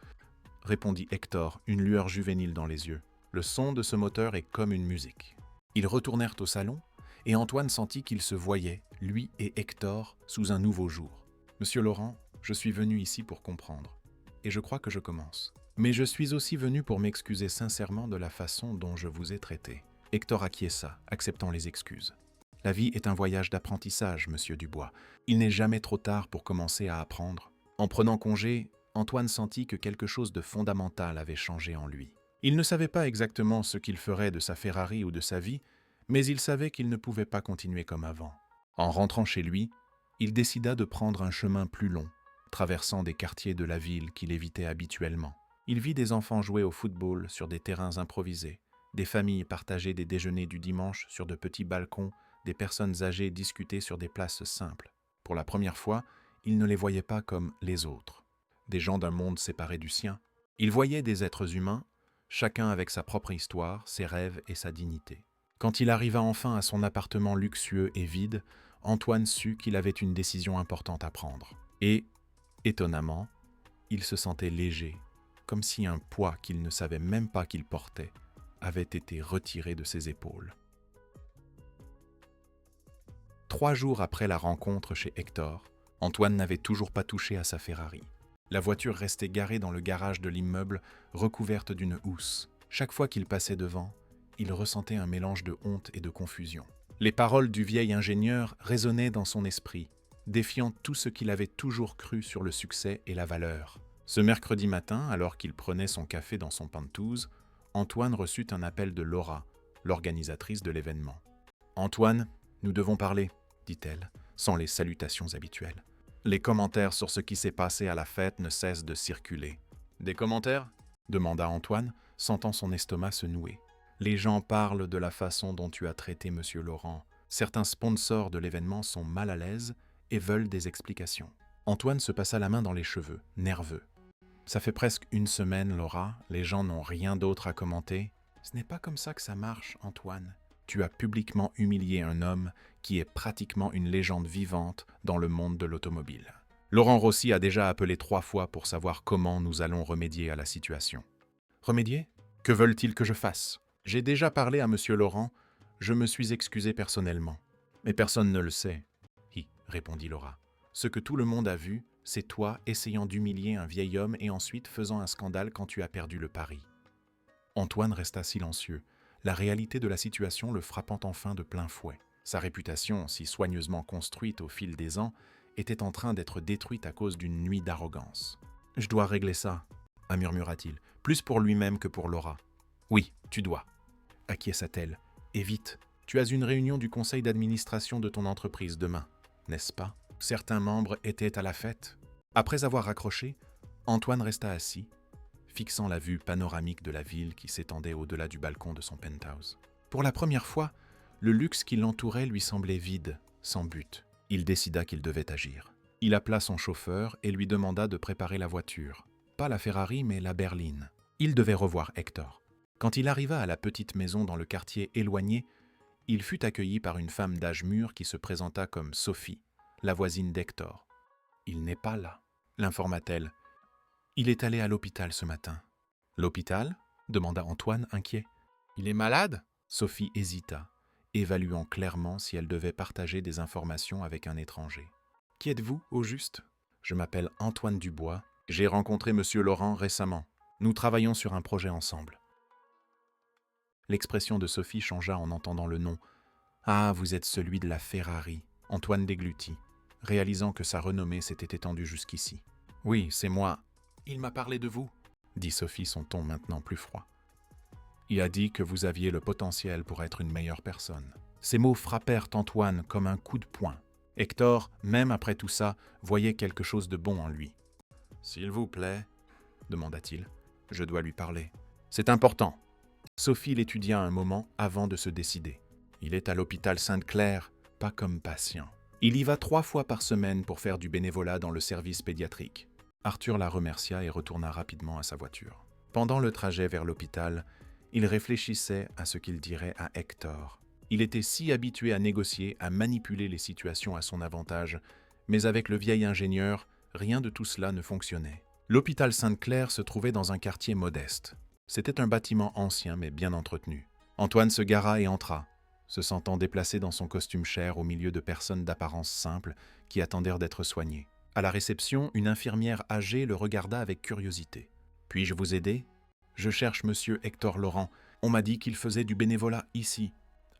répondit Hector, une lueur juvénile dans les yeux. « Le son de ce moteur est comme une musique. » Ils retournèrent au salon, et Antoine sentit qu'ils se voyaient, lui et Hector, sous un nouveau jour. « Monsieur Laurent, je suis venu ici pour comprendre, et je crois que je commence. Mais je suis aussi venu pour m'excuser sincèrement de la façon dont je vous ai traité. » Hector acquiesça, acceptant les excuses. « La vie est un voyage d'apprentissage, monsieur Dubois. Il n'est jamais trop tard pour commencer à apprendre. » En prenant congé, Antoine sentit que quelque chose de fondamental avait changé en lui. Il ne savait pas exactement ce qu'il ferait de sa Ferrari ou de sa vie, mais il savait qu'il ne pouvait pas continuer comme avant. En rentrant chez lui, il décida de prendre un chemin plus long, traversant des quartiers de la ville qu'il évitait habituellement. Il vit des enfants jouer au football sur des terrains improvisés, des familles partager des déjeuners du dimanche sur de petits balcons, des personnes âgées discuter sur des places simples. Pour la première fois, il ne les voyait pas comme les autres, des gens d'un monde séparé du sien. Il voyait des êtres humains, chacun avec sa propre histoire, ses rêves et sa dignité. Quand il arriva enfin à son appartement luxueux et vide, Antoine sut qu'il avait une décision importante à prendre. Et, étonnamment, il se sentait léger, comme si un poids qu'il ne savait même pas qu'il portait avait été retiré de ses épaules. 3 jours après la rencontre chez Hector, Antoine n'avait toujours pas touché à sa Ferrari. La voiture restait garée dans le garage de l'immeuble, recouverte d'une housse. Chaque fois qu'il passait devant, il ressentait un mélange de honte et de confusion. Les paroles du vieil ingénieur résonnaient dans son esprit, défiant tout ce qu'il avait toujours cru sur le succès et la valeur. Ce mercredi matin, alors qu'il prenait son café dans son penthouse, Antoine reçut un appel de Laura, l'organisatrice de l'événement. « Antoine, nous devons parler, » dit-elle, sans les salutations habituelles. Les commentaires sur ce qui s'est passé à la fête ne cessent de circuler. « Des commentaires » demanda Antoine, sentant son estomac se nouer. « Les gens parlent de la façon dont tu as traité Monsieur Laurent. Certains sponsors de l'événement sont mal à l'aise et veulent des explications. » Antoine se passa la main dans les cheveux, nerveux. Ça fait presque une semaine, Laura, les gens n'ont rien d'autre à commenter. Ce n'est pas comme ça que ça marche, Antoine. Tu as publiquement humilié un homme qui est pratiquement une légende vivante dans le monde de l'automobile. Laurent Rossi a déjà appelé 3 fois pour savoir comment nous allons remédier à la situation. Remédier? Que veulent-ils que je fasse? J'ai déjà parlé à Monsieur Laurent, je me suis excusé personnellement. Mais personne ne le sait. Hi, répondit Laura. Ce que tout le monde a vu, c'est toi essayant d'humilier un vieil homme et ensuite faisant un scandale quand tu as perdu le pari. Antoine resta silencieux, la réalité de la situation le frappant enfin de plein fouet. Sa réputation, si soigneusement construite au fil des ans, était en train d'être détruite à cause d'une nuit d'arrogance. « Je dois régler ça », murmura-t-il, plus pour lui-même que pour Laura. « Oui, tu dois », acquiesça-t-elle. « Et vite, tu as une réunion du conseil d'administration de ton entreprise demain, n'est-ce pas ? Certains membres étaient à la fête. » Après avoir raccroché, Antoine resta assis, fixant la vue panoramique de la ville qui s'étendait au-delà du balcon de son penthouse. Pour la première fois, le luxe qui l'entourait lui semblait vide, sans but. Il décida qu'il devait agir. Il appela son chauffeur et lui demanda de préparer la voiture. Pas la Ferrari, mais la berline. Il devait revoir Hector. Quand il arriva à la petite maison dans le quartier éloigné, il fut accueilli par une femme d'âge mûr qui se présenta comme Sophie, la voisine d'Hector. « Il n'est pas là », l'informa-t-elle. « Il est allé à l'hôpital ce matin. »« L'hôpital » demanda Antoine, inquiet. « Il est malade ?» Sophie hésita, évaluant clairement si elle devait partager des informations avec un étranger. « Qui êtes-vous, au juste ?»« Je m'appelle Antoine Dubois. J'ai rencontré Monsieur Laurent récemment. Nous travaillons sur un projet ensemble. » L'expression de Sophie changea en entendant le nom. « Ah, vous êtes celui de la Ferrari. » Antoine déglutit, réalisant que sa renommée s'était étendue jusqu'ici. « Oui, c'est moi. Il m'a parlé de vous, » dit Sophie, son ton maintenant plus froid. « Il a dit que vous aviez le potentiel pour être une meilleure personne. » Ces mots frappèrent Antoine comme un coup de poing. Hector, même après tout ça, voyait quelque chose de bon en lui. « S'il vous plaît, » demanda-t-il, « je dois lui parler. »« C'est important. » Sophie l'étudia un moment avant de se décider. « Il est à l'hôpital Sainte-Claire, pas comme patient. Il y va 3 fois par semaine pour faire du bénévolat dans le service pédiatrique. » Arthur la remercia et retourna rapidement à sa voiture. Pendant le trajet vers l'hôpital, il réfléchissait à ce qu'il dirait à Hector. Il était si habitué à négocier, à manipuler les situations à son avantage, mais avec le vieil ingénieur, rien de tout cela ne fonctionnait. L'hôpital Sainte-Claire se trouvait dans un quartier modeste. C'était un bâtiment ancien mais bien entretenu. Antoine se gara et entra, se sentant déplacé dans son costume cher au milieu de personnes d'apparence simple qui attendèrent d'être soignées. À la réception, une infirmière âgée le regarda avec curiosité. « Puis-je vous aider ? Je cherche monsieur Hector Laurent. On m'a dit qu'il faisait du bénévolat ici. »«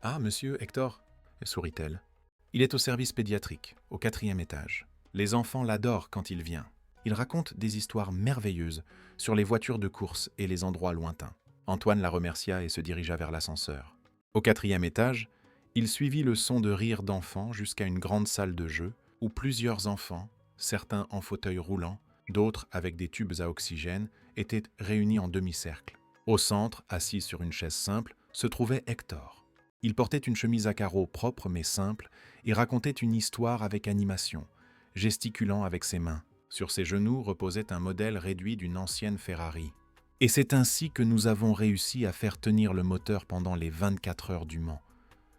Ah, monsieur Hector ?» sourit-elle. « Il est au service pédiatrique, au 4e étage. Les enfants l'adorent quand il vient. Il raconte des histoires merveilleuses sur les voitures de course et les endroits lointains. » Antoine la remercia et se dirigea vers l'ascenseur. Au 4e étage, il suivit le son de rires d'enfants jusqu'à une grande salle de jeu où plusieurs enfants, certains en fauteuil roulant, d'autres avec des tubes à oxygène, étaient réunis en demi-cercle. Au centre, assis sur une chaise simple, se trouvait Hector. Il portait une chemise à carreaux propre mais simple et racontait une histoire avec animation, gesticulant avec ses mains. Sur ses genoux reposait un modèle réduit d'une ancienne Ferrari. « Et c'est ainsi que nous avons réussi à faire tenir le moteur pendant les 24 heures du Mans,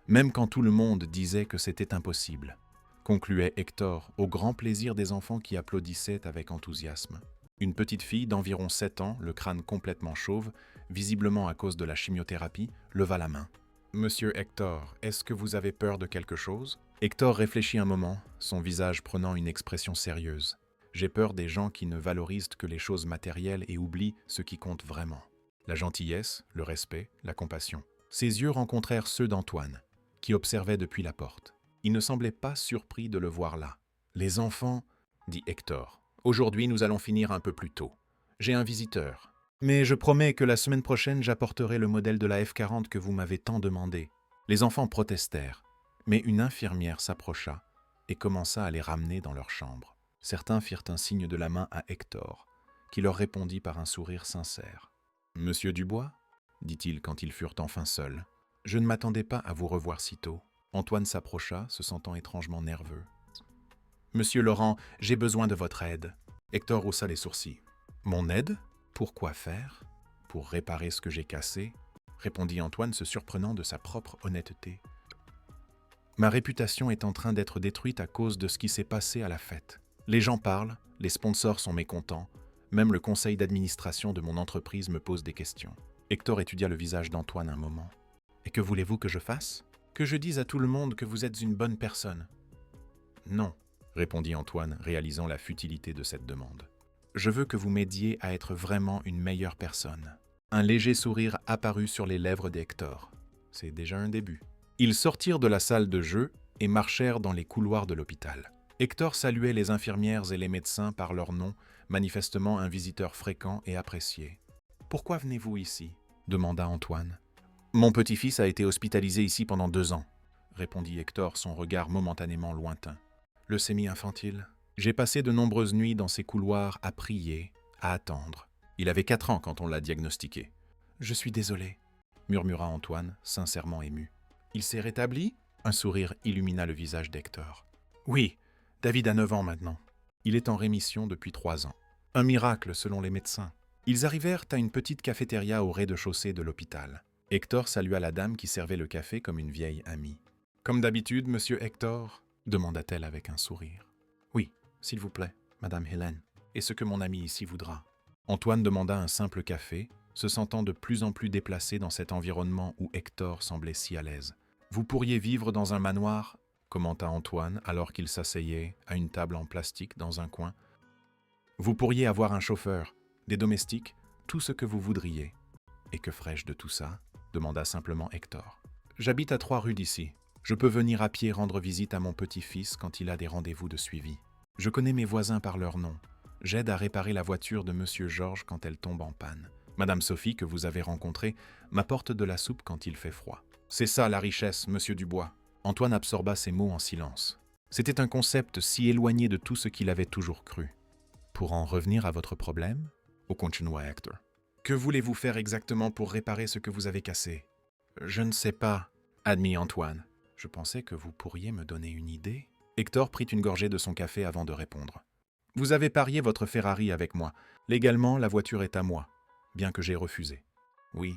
même quand tout le monde disait que c'était impossible. » concluait Hector, au grand plaisir des enfants qui applaudissaient avec enthousiasme. Une petite fille d'environ 7 ans, le crâne complètement chauve, visiblement à cause de la chimiothérapie, leva la main. « Monsieur Hector, est-ce que vous avez peur de quelque chose ?» Hector réfléchit un moment, son visage prenant une expression sérieuse. « J'ai peur des gens qui ne valorisent que les choses matérielles et oublient ce qui compte vraiment. La gentillesse, le respect, la compassion. » Ses yeux rencontrèrent ceux d'Antoine, qui observait depuis la porte. Il ne semblait pas surpris de le voir là. « Les enfants, » dit Hector. « Aujourd'hui, nous allons finir un peu plus tôt. J'ai un visiteur. Mais je promets que la semaine prochaine, j'apporterai le modèle de la F40 que vous m'avez tant demandé. » Les enfants protestèrent, mais une infirmière s'approcha et commença à les ramener dans leur chambre. Certains firent un signe de la main à Hector, qui leur répondit par un sourire sincère. « Monsieur Dubois ?» dit-il quand ils furent enfin seuls. « Je ne m'attendais pas à vous revoir si tôt. » Antoine s'approcha, se sentant étrangement nerveux. « Monsieur Laurent, j'ai besoin de votre aide. » Hector haussa les sourcils. Mon aide? Pour quoi faire? Pour réparer ce que j'ai cassé? Répondit Antoine, se surprenant de sa propre honnêteté. Ma réputation est en train d'être détruite à cause de ce qui s'est passé à la fête. Les gens parlent, les sponsors sont mécontents, même le conseil d'administration de mon entreprise me pose des questions. Hector étudia le visage d'Antoine un moment. Et que voulez-vous que je fasse? Que je dise à tout le monde que vous êtes une bonne personne? Non, répondit Antoine, réalisant la futilité de cette demande. Je veux que vous m'aidiez à être vraiment une meilleure personne. Un léger sourire apparut sur les lèvres d'Hector. C'est déjà un début. Ils sortirent de la salle de jeu et marchèrent dans les couloirs de l'hôpital. Hector saluait les infirmières et les médecins par leur nom, manifestement un visiteur fréquent et apprécié. « Pourquoi venez-vous ici » demanda Antoine. « Mon petit-fils a été hospitalisé ici pendant 2 ans, » répondit Hector, son regard momentanément lointain. « Leucémie infantile. J'ai passé de nombreuses nuits dans ces couloirs à prier, à attendre. Il avait 4 ans quand on l'a diagnostiqué. »« Je suis désolé, » murmura Antoine, sincèrement ému. « Il s'est rétabli ?» Un sourire illumina le visage d'Hector. « Oui, David a 9 ans maintenant. Il est en rémission depuis 3 ans. Un miracle selon les médecins. » Ils arrivèrent à une petite cafétéria au rez-de-chaussée de l'hôpital. Hector salua la dame qui servait le café comme une vieille amie. « Comme d'habitude, monsieur Hector ?» demanda-t-elle avec un sourire. « Oui, s'il vous plaît, madame Hélène, et ce que mon ami ici voudra. » Antoine demanda un simple café, se sentant de plus en plus déplacé dans cet environnement où Hector semblait si à l'aise. « Vous pourriez vivre dans un manoir ?» commenta Antoine alors qu'il s'asseyait à une table en plastique dans un coin. « Vous pourriez avoir un chauffeur, des domestiques, tout ce que vous voudriez. »« Et que ferais-je de tout ça ?» demanda simplement Hector. « J'habite à 3 rues d'ici. Je peux venir à pied rendre visite à mon petit-fils quand il a des rendez-vous de suivi. Je connais mes voisins par leur nom. J'aide à réparer la voiture de Monsieur Georges quand elle tombe en panne. Madame Sophie, que vous avez rencontrée, m'apporte de la soupe quand il fait froid. C'est ça la richesse, Monsieur Dubois. » Antoine absorba ces mots en silence. C'était un concept si éloigné de tout ce qu'il avait toujours cru. « Pour en revenir à votre problème ?» continua Hector. « Que voulez-vous faire exactement pour réparer ce que vous avez cassé ?»« Je ne sais pas, » admit Antoine. « Je pensais que vous pourriez me donner une idée. » Hector prit une gorgée de son café avant de répondre. « Vous avez parié votre Ferrari avec moi. Légalement, la voiture est à moi, bien que j'ai refusé. »« Oui,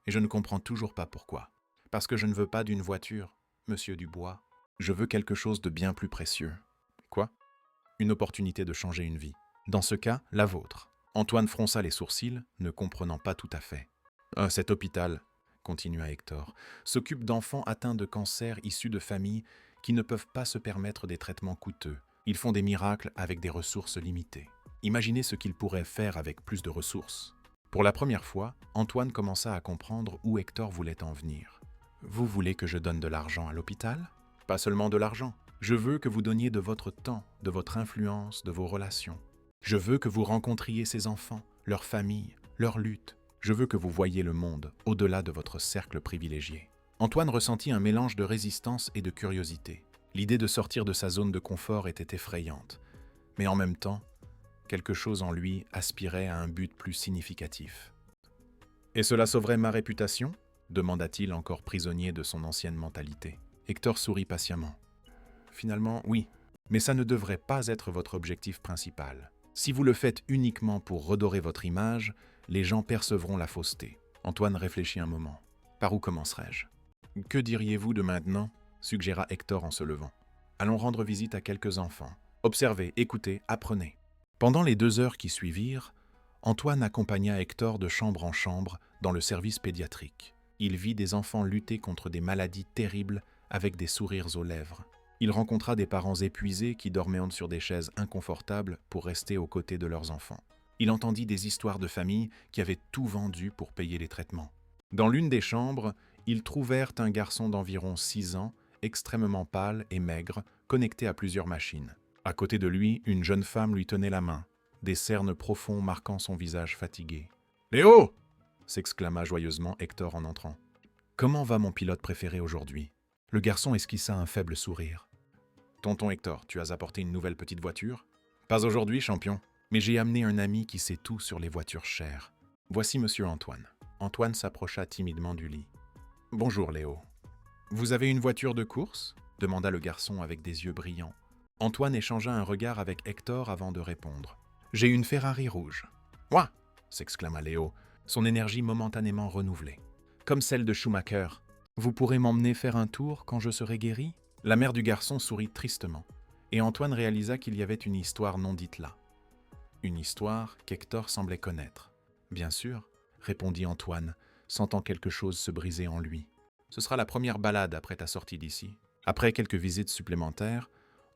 et je ne comprends toujours pas pourquoi. Parce que je ne veux pas d'une voiture, Monsieur Dubois. Je veux quelque chose de bien plus précieux. »« Quoi ? » ?»« Une opportunité de changer une vie. Dans ce cas, la vôtre. » Antoine fronça les sourcils, ne comprenant pas tout à fait. « Cet hôpital, » continua Hector, « s'occupe d'enfants atteints de cancer issus de familles qui ne peuvent pas se permettre des traitements coûteux. Ils font des miracles avec des ressources limitées. Imaginez ce qu'ils pourraient faire avec plus de ressources. » Pour la première fois, Antoine commença à comprendre où Hector voulait en venir. « Vous voulez que je donne de l'argent à l'hôpital ? Pas seulement de l'argent. Je veux que vous donniez de votre temps, de votre influence, de vos relations. Je veux que vous rencontriez ces enfants, leurs familles, leurs luttes. Je veux que vous voyiez le monde au-delà de votre cercle privilégié. » Antoine ressentit un mélange de résistance et de curiosité. L'idée de sortir de sa zone de confort était effrayante. Mais en même temps, quelque chose en lui aspirait à un but plus significatif. « Et cela sauverait ma réputation ?» demanda-t-il, encore prisonnier de son ancienne mentalité. Hector sourit patiemment. « Finalement, oui, mais ça ne devrait pas être votre objectif principal. Si vous le faites uniquement pour redorer votre image, les gens percevront la fausseté. » Antoine réfléchit un moment. « Par où commencerai-je ?»« Que diriez-vous de maintenant ?» suggéra Hector en se levant. « Allons rendre visite à quelques enfants. Observez, écoutez, apprenez. » Pendant les 2 heures qui suivirent, Antoine accompagna Hector de chambre en chambre dans le service pédiatrique. Il vit des enfants lutter contre des maladies terribles avec des sourires aux lèvres. Il rencontra des parents épuisés qui dormaient sur des chaises inconfortables pour rester aux côtés de leurs enfants. Il entendit des histoires de familles qui avaient tout vendu pour payer les traitements. Dans l'une des chambres, ils trouvèrent un garçon d'environ 6 ans, extrêmement pâle et maigre, connecté à plusieurs machines. À côté de lui, une jeune femme lui tenait la main, des cernes profonds marquant son visage fatigué. « Léo !» s'exclama joyeusement Hector en entrant. « Comment va mon pilote préféré aujourd'hui ?» Le garçon esquissa un faible sourire. « Tonton Hector, tu as apporté une nouvelle petite voiture ?»« Pas aujourd'hui, champion, mais j'ai amené un ami qui sait tout sur les voitures chères. Voici monsieur Antoine. » Antoine s'approcha timidement du lit. « Bonjour Léo. Vous avez une voiture de course ?» demanda le garçon avec des yeux brillants. Antoine échangea un regard avec Hector avant de répondre. « J'ai une Ferrari rouge. » Moi !» s'exclama Léo, son énergie momentanément renouvelée. Comme celle de Schumacher. Vous pourrez m'emmener faire un tour quand je serai guéri ? La mère du garçon sourit tristement, et Antoine réalisa qu'il y avait une histoire non dite là. Une histoire qu'Hector semblait connaître. Bien sûr, répondit Antoine, sentant quelque chose se briser en lui. Ce sera la première balade après ta sortie d'ici. Après quelques visites supplémentaires,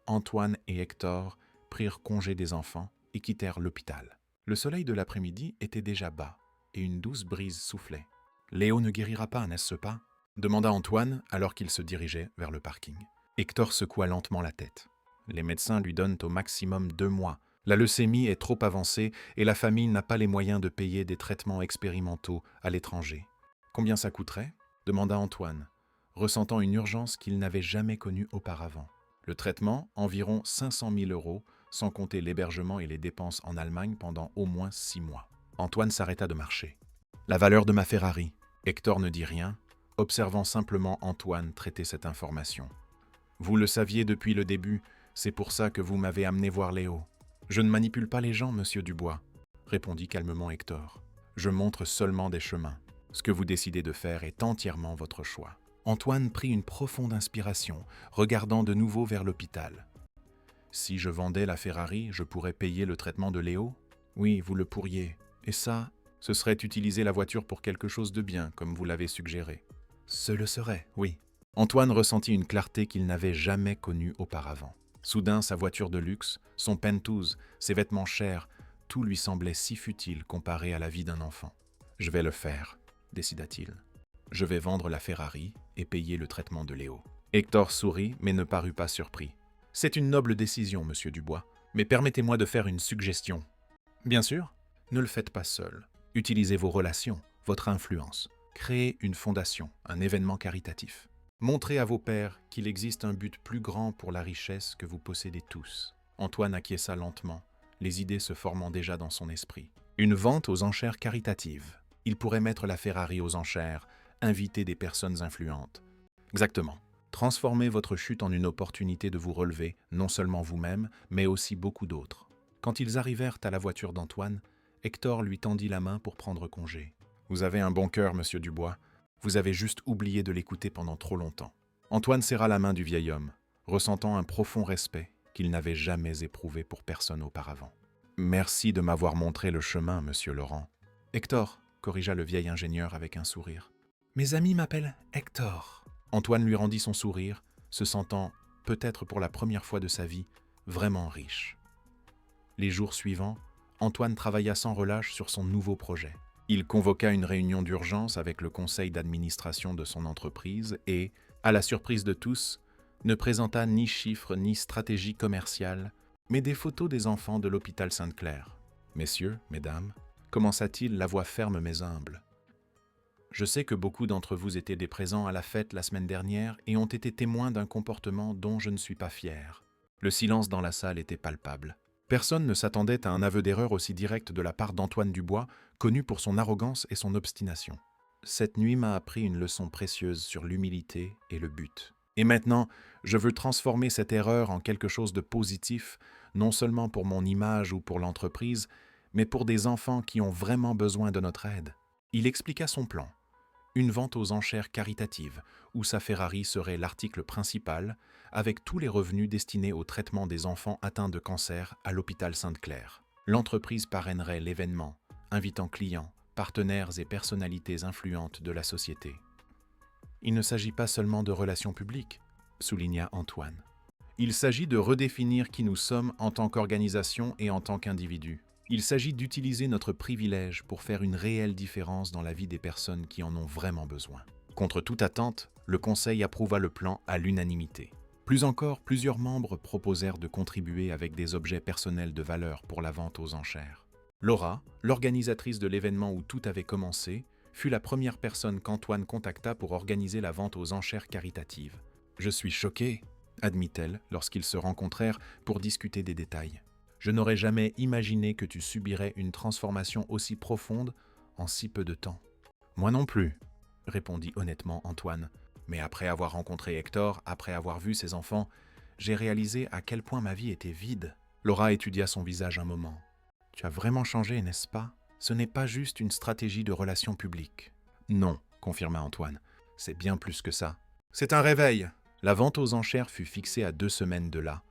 Antoine et Hector prirent congé des enfants et quittèrent l'hôpital. Le soleil de l'après-midi était déjà bas et une douce brise soufflait. « Léo ne guérira pas, n'est-ce pas ?» demanda Antoine alors qu'il se dirigeait vers le parking. Hector secoua lentement la tête. Les médecins lui donnent au maximum 2 mois. La leucémie est trop avancée et la famille n'a pas les moyens de payer des traitements expérimentaux à l'étranger. « Combien ça coûterait ?» demanda Antoine, ressentant une urgence qu'il n'avait jamais connue auparavant. Le traitement, environ 500 000 €, sans compter l'hébergement et les dépenses en Allemagne pendant au moins 6 mois. Antoine s'arrêta de marcher. « La valeur de ma Ferrari ?» Hector ne dit rien, observant simplement Antoine traiter cette information. « Vous le saviez depuis le début, c'est pour ça que vous m'avez amené voir Léo. »« Je ne manipule pas les gens, monsieur Dubois, » répondit calmement Hector. « Je montre seulement des chemins. Ce que vous décidez de faire est entièrement votre choix. » Antoine prit une profonde inspiration, regardant de nouveau vers l'hôpital. « Si je vendais la Ferrari, je pourrais payer le traitement de Léo ? » ?»« Oui, vous le pourriez. Et ça, ce serait utiliser la voiture pour quelque chose de bien, comme vous l'avez suggéré. »« Ce le serait, oui. » Antoine ressentit une clarté qu'il n'avait jamais connue auparavant. Soudain, sa voiture de luxe, son Pentouse, ses vêtements chers, tout lui semblait si futile comparé à la vie d'un enfant. « Je vais le faire, » décida-t-il. « Je vais vendre la Ferrari et payer le traitement de Léo. » Hector sourit, mais ne parut pas surpris. « C'est une noble décision, monsieur Dubois, mais permettez-moi de faire une suggestion. »« Bien sûr, ne le faites pas seul. Utilisez vos relations, votre influence. Créez une fondation, un événement caritatif. Montrez à vos pairs qu'il existe un but plus grand pour la richesse que vous possédez tous. » Antoine acquiesça lentement, les idées se formant déjà dans son esprit. Une vente aux enchères caritatives. Il pourrait mettre la Ferrari aux enchères, inviter des personnes influentes. Exactement. Transformez votre chute en une opportunité de vous relever, non seulement vous-même, mais aussi beaucoup d'autres. Quand ils arrivèrent à la voiture d'Antoine, Hector lui tendit la main pour prendre congé. « Vous avez un bon cœur, monsieur Dubois. Vous avez juste oublié de l'écouter pendant trop longtemps. » Antoine serra la main du vieil homme, ressentant un profond respect qu'il n'avait jamais éprouvé pour personne auparavant. « Merci de m'avoir montré le chemin, monsieur Laurent. »« Hector », corrigea le vieil ingénieur avec un sourire. « Mes amis m'appellent Hector. » Antoine lui rendit son sourire, se sentant, peut-être pour la première fois de sa vie, vraiment riche. Les jours suivants, Antoine travailla sans relâche sur son nouveau projet. Il convoqua une réunion d'urgence avec le conseil d'administration de son entreprise et, à la surprise de tous, ne présenta ni chiffres ni stratégie commerciale, mais des photos des enfants de l'hôpital Sainte-Claire. « Messieurs, mesdames, » commença-t-il la voix ferme mais humble. « Je sais que beaucoup d'entre vous étaient des présents à la fête la semaine dernière et ont été témoins d'un comportement dont je ne suis pas fier. » Le silence dans la salle était palpable. Personne ne s'attendait à un aveu d'erreur aussi direct de la part d'Antoine Dubois, connu pour son arrogance et son obstination. Cette nuit m'a appris une leçon précieuse sur l'humilité et le but. Et maintenant, je veux transformer cette erreur en quelque chose de positif, non seulement pour mon image ou pour l'entreprise, mais pour des enfants qui ont vraiment besoin de notre aide. Il expliqua son plan. Une vente aux enchères caritatives, où sa Ferrari serait l'article principal, avec tous les revenus destinés au traitement des enfants atteints de cancer à l'hôpital Sainte-Claire. L'entreprise parrainerait l'événement, invitant clients, partenaires et personnalités influentes de la société. « Il ne s'agit pas seulement de relations publiques, » souligna Antoine. « Il s'agit de redéfinir qui nous sommes en tant qu'organisation et en tant qu'individus. Il s'agit d'utiliser notre privilège pour faire une réelle différence dans la vie des personnes qui en ont vraiment besoin. » Contre toute attente, le Conseil approuva le plan à l'unanimité. Plus encore, plusieurs membres proposèrent de contribuer avec des objets personnels de valeur pour la vente aux enchères. Laura, l'organisatrice de l'événement où tout avait commencé, fut la première personne qu'Antoine contacta pour organiser la vente aux enchères caritatives. « Je suis choquée, » admit-elle lorsqu'ils se rencontrèrent pour discuter des détails. « Je n'aurais jamais imaginé que tu subirais une transformation aussi profonde en si peu de temps. »« Moi non plus, » répondit honnêtement Antoine. « Mais après avoir rencontré Hector, après avoir vu ses enfants, j'ai réalisé à quel point ma vie était vide. » Laura étudia son visage un moment. « Tu as vraiment changé, n'est-ce pas ?» Ce n'est pas juste une stratégie de relations publiques. Non, confirma Antoine. C'est bien plus que ça. C'est un réveil. La vente aux enchères fut fixée à 2 semaines de là.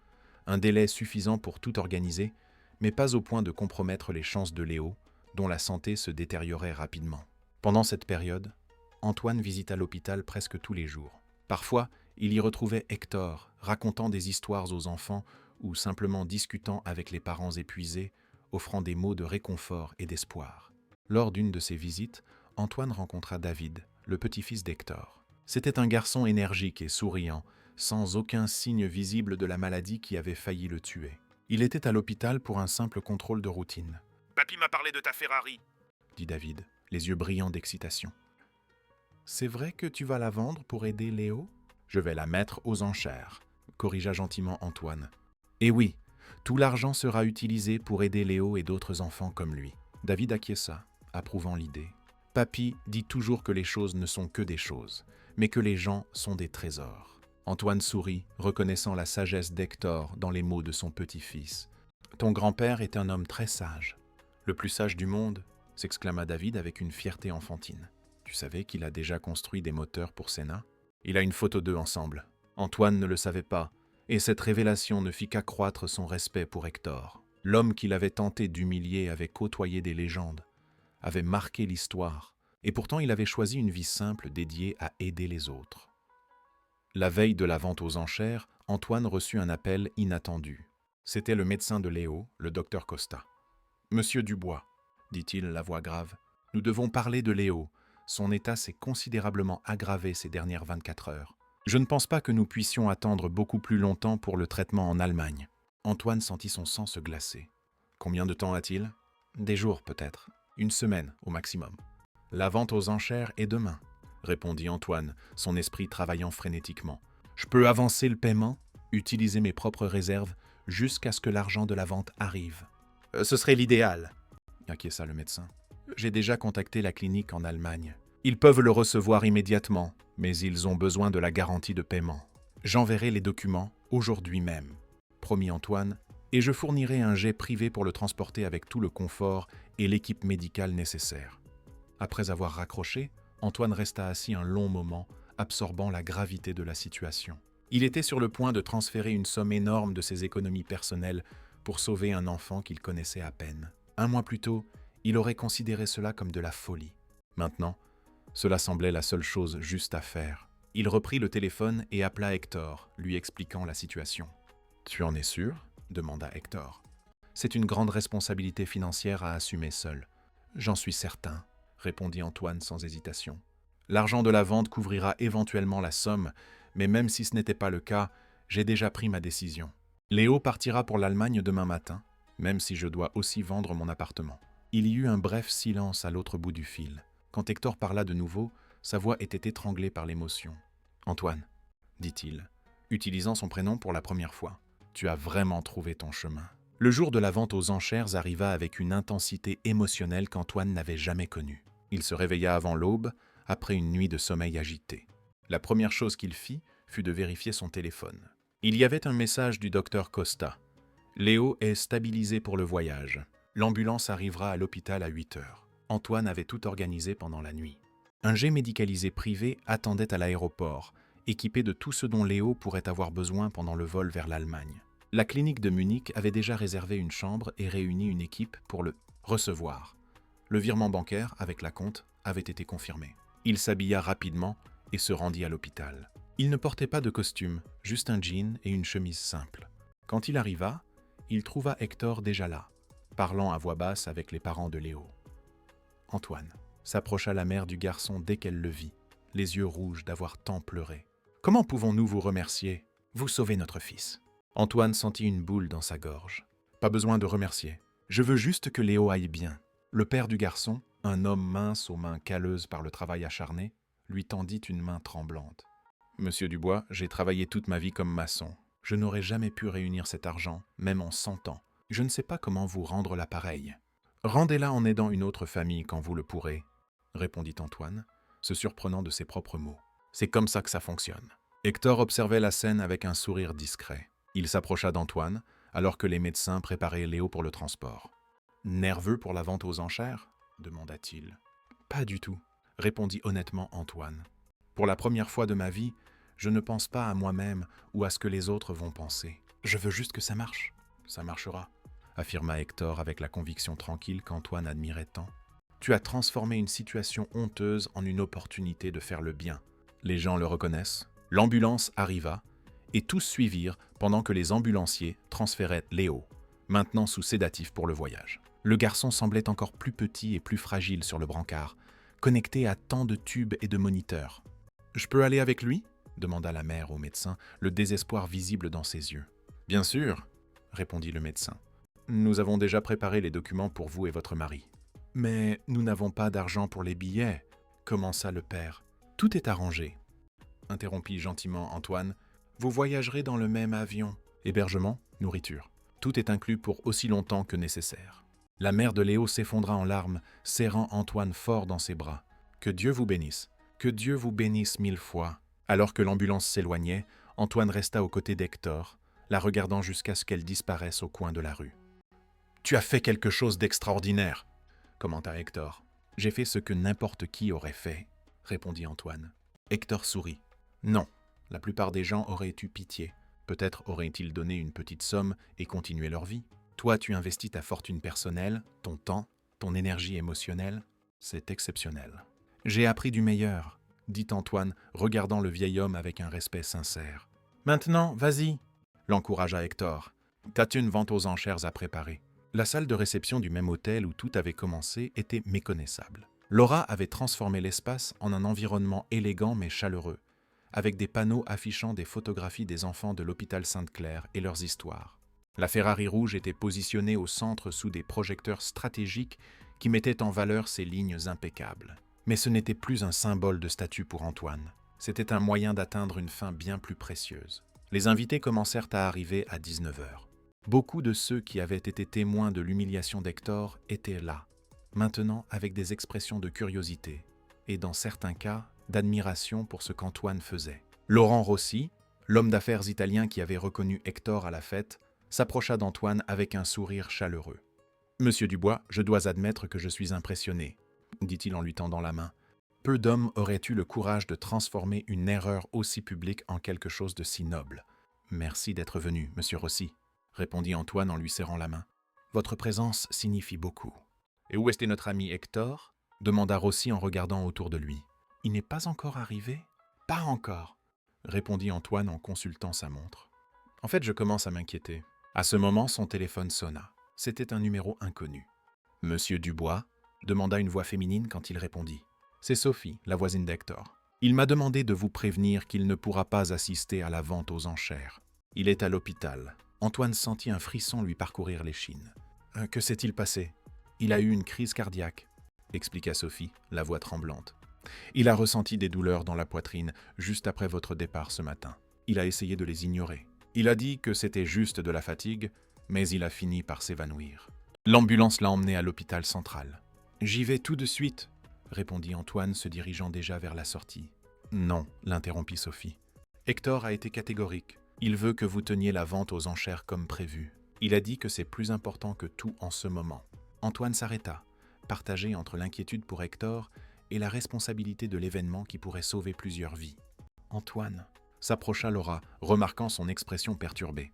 Un délai suffisant pour tout organiser, mais pas au point de compromettre les chances de Léo, dont la santé se détériorait rapidement. Pendant cette période, Antoine visita l'hôpital presque tous les jours. Parfois, il y retrouvait Hector, racontant des histoires aux enfants ou simplement discutant avec les parents épuisés, offrant des mots de réconfort et d'espoir. Lors d'une de ces visites, Antoine rencontra David, le petit-fils d'Hector. C'était un garçon énergique et souriant, sans aucun signe visible de la maladie qui avait failli le tuer. Il était à l'hôpital pour un simple contrôle de routine. « Papy m'a parlé de ta Ferrari », dit David, les yeux brillants d'excitation. « C'est vrai que tu vas la vendre pour aider Léo ?»« Je vais la mettre aux enchères », corrigea gentiment Antoine. « Et oui, tout l'argent sera utilisé pour aider Léo et d'autres enfants comme lui. » David acquiesça, approuvant l'idée. Papy dit toujours que les choses ne sont que des choses, mais que les gens sont des trésors. Antoine sourit, reconnaissant la sagesse d'Hector dans les mots de son petit-fils. « Ton grand-père est un homme très sage. »« Le plus sage du monde » s'exclama David avec une fierté enfantine. « Tu savais qu'il a déjà construit des moteurs pour Senna ? Il a une photo d'eux ensemble. » Antoine ne le savait pas, et cette révélation ne fit qu'accroître son respect pour Hector. L'homme qu'il avait tenté d'humilier avait côtoyé des légendes, avait marqué l'histoire, et pourtant il avait choisi une vie simple dédiée à aider les autres. La veille de la vente aux enchères, Antoine reçut un appel inattendu. C'était le médecin de Léo, le docteur Costa. « Monsieur Dubois, » dit-il, la voix grave, « nous devons parler de Léo. Son état s'est considérablement aggravé ces dernières 24 heures. Je ne pense pas que nous puissions attendre beaucoup plus longtemps pour le traitement en Allemagne. » Antoine sentit son sang se glacer. « Combien de temps a-t-il ? » ?»« Des jours, peut-être. 1 semaine, au maximum. »« La vente aux enchères est demain, » répondit Antoine, son esprit travaillant frénétiquement. « Je peux avancer le paiement, utiliser mes propres réserves, jusqu'à ce que l'argent de la vente arrive. »« Ce serait l'idéal, » acquiesça le médecin. « J'ai déjà contacté la clinique en Allemagne. Ils peuvent le recevoir immédiatement, mais ils ont besoin de la garantie de paiement. J'enverrai les documents aujourd'hui même, » promit Antoine, et je fournirai un jet privé pour le transporter avec tout le confort et l'équipe médicale nécessaire. Après avoir raccroché, Antoine resta assis un long moment, absorbant la gravité de la situation. Il était sur le point de transférer une somme énorme de ses économies personnelles pour sauver un enfant qu'il connaissait à peine. 1 mois plus tôt, il aurait considéré cela comme de la folie. Maintenant, cela semblait la seule chose juste à faire. Il reprit le téléphone et appela Hector, lui expliquant la situation. « Tu en es sûr ?» demanda Hector. « C'est une grande responsabilité financière à assumer seul. »« J'en suis certain, » répondit Antoine sans hésitation. « L'argent de la vente couvrira éventuellement la somme, mais même si ce n'était pas le cas, j'ai déjà pris ma décision. Léo partira pour l'Allemagne demain matin, même si je dois aussi vendre mon appartement. » Il y eut un bref silence à l'autre bout du fil. Quand Hector parla de nouveau, sa voix était étranglée par l'émotion. « Antoine, » dit-il, utilisant son prénom pour la première fois, « tu as vraiment trouvé ton chemin. » Le jour de la vente aux enchères arriva avec une intensité émotionnelle qu'Antoine n'avait jamais connue. Il se réveilla avant l'aube, après une nuit de sommeil agité. La première chose qu'il fit fut de vérifier son téléphone. Il y avait un message du docteur Costa. « Léo est stabilisé pour le voyage. L'ambulance arrivera à l'hôpital à 8 heures. » Antoine avait tout organisé pendant la nuit. Un jet médicalisé privé attendait à l'aéroport, équipé de tout ce dont Léo pourrait avoir besoin pendant le vol vers l'Allemagne. La clinique de Munich avait déjà réservé une chambre et réuni une équipe pour le recevoir. Le virement bancaire, avec la compte, avait été confirmé. Il s'habilla rapidement et se rendit à l'hôpital. Il ne portait pas de costume, juste un jean et une chemise simple. Quand il arriva, il trouva Hector déjà là, parlant à voix basse avec les parents de Léo. Antoine s'approcha la mère du garçon dès qu'elle le vit, les yeux rouges d'avoir tant pleuré. « Comment pouvons-nous vous remercier ? Vous sauvez notre fils. » Antoine sentit une boule dans sa gorge. « Pas besoin de remercier. Je veux juste que Léo aille bien. » Le père du garçon, un homme mince aux mains calleuses par le travail acharné, lui tendit une main tremblante. « Monsieur Dubois, j'ai travaillé toute ma vie comme maçon. Je n'aurais jamais pu réunir cet argent, même en 100 ans. Je ne sais pas comment vous rendre l'appareil. Rendez-la en aidant une autre famille quand vous le pourrez, » répondit Antoine, se surprenant de ses propres mots. « C'est comme ça que ça fonctionne. » Hector observait la scène avec un sourire discret. Il s'approcha d'Antoine, alors que les médecins préparaient Léo pour le transport. « Nerveux pour la vente aux enchères ?» demanda-t-il. Pas du tout, répondit honnêtement Antoine. Pour la première fois de ma vie, je ne pense pas à moi-même ou à ce que les autres vont penser. Je veux juste que ça marche. Ça marchera, affirma Hector avec la conviction tranquille qu'Antoine admirait tant. Tu as transformé une situation honteuse en une opportunité de faire le bien. Les gens le reconnaissent. L'ambulance arriva et tous suivirent pendant que les ambulanciers transféraient Léo, maintenant sous sédatif pour le voyage. Le garçon semblait encore plus petit et plus fragile sur le brancard, connecté à tant de tubes et de moniteurs. « Je peux aller avec lui ?» demanda la mère au médecin, le désespoir visible dans ses yeux. « Bien sûr !» répondit le médecin. « Nous avons déjà préparé les documents pour vous et votre mari. »« Mais nous n'avons pas d'argent pour les billets !» commença le père. « Tout est arrangé !» interrompit gentiment Antoine. « Vous voyagerez dans le même avion. Hébergement, nourriture. Tout est inclus pour aussi longtemps que nécessaire. » La mère de Léo s'effondra en larmes, serrant Antoine fort dans ses bras. « Que Dieu vous bénisse. Que Dieu vous bénisse 1000 fois. » Alors que l'ambulance s'éloignait, Antoine resta aux côtés d'Hector, la regardant jusqu'à ce qu'elle disparaisse au coin de la rue. « Tu as fait quelque chose d'extraordinaire !» commenta Hector. « J'ai fait ce que n'importe qui aurait fait, » répondit Antoine. Hector sourit. « Non, la plupart des gens auraient eu pitié. Peut-être auraient-ils donné une petite somme et continué leur vie. Toi, tu investis ta fortune personnelle, ton temps, ton énergie émotionnelle. C'est exceptionnel. »« J'ai appris du meilleur, » dit Antoine, regardant le vieil homme avec un respect sincère. « Maintenant, vas-y !» l'encouragea Hector. « T'as une vente aux enchères à préparer. » La salle de réception du même hôtel où tout avait commencé était méconnaissable. Laura avait transformé l'espace en un environnement élégant mais chaleureux, avec des panneaux affichant des photographies des enfants de l'hôpital Sainte-Claire et leurs histoires. La Ferrari rouge était positionnée au centre sous des projecteurs stratégiques qui mettaient en valeur ses lignes impeccables. Mais ce n'était plus un symbole de statut pour Antoine. C'était un moyen d'atteindre une fin bien plus précieuse. Les invités commencèrent à arriver à 19h. Beaucoup de ceux qui avaient été témoins de l'humiliation d'Hector étaient là, maintenant avec des expressions de curiosité et, dans certains cas, d'admiration pour ce qu'Antoine faisait. Laurent Rossi, l'homme d'affaires italien qui avait reconnu Hector à la fête, s'approcha d'Antoine avec un sourire chaleureux. « Monsieur Dubois, je dois admettre que je suis impressionné, » dit-il en lui tendant la main. « Peu d'hommes auraient eu le courage de transformer une erreur aussi publique en quelque chose de si noble. »« Merci d'être venu, monsieur Rossi, » répondit Antoine en lui serrant la main. « Votre présence signifie beaucoup. »« Et où est notre ami Hector ?» demanda Rossi en regardant autour de lui. « Il n'est pas encore arrivé ?»« Pas encore, » répondit Antoine en consultant sa montre. « En fait, je commence à m'inquiéter. » À ce moment, son téléphone sonna. C'était un numéro inconnu. « Monsieur Dubois ?» demanda une voix féminine quand il répondit. « C'est Sophie, la voisine d'Hector. Il m'a demandé de vous prévenir qu'il ne pourra pas assister à la vente aux enchères. Il est à l'hôpital. » Antoine sentit un frisson lui parcourir l'échine. « Que s'est-il passé ? Il a eu une crise cardiaque, » expliqua Sophie, la voix tremblante. « Il a ressenti des douleurs dans la poitrine juste après votre départ ce matin. Il a essayé de les ignorer. Il a dit que c'était juste de la fatigue, mais il a fini par s'évanouir. L'ambulance l'a emmené à l'hôpital central. »« J'y vais tout de suite, » répondit Antoine, se dirigeant déjà vers la sortie. « Non, » l'interrompit Sophie. « Hector a été catégorique. Il veut que vous teniez la vente aux enchères comme prévu. Il a dit que c'est plus important que tout en ce moment. » Antoine s'arrêta, partagé entre l'inquiétude pour Hector et la responsabilité de l'événement qui pourrait sauver plusieurs vies. « Antoine » s'approcha Laura, remarquant son expression perturbée.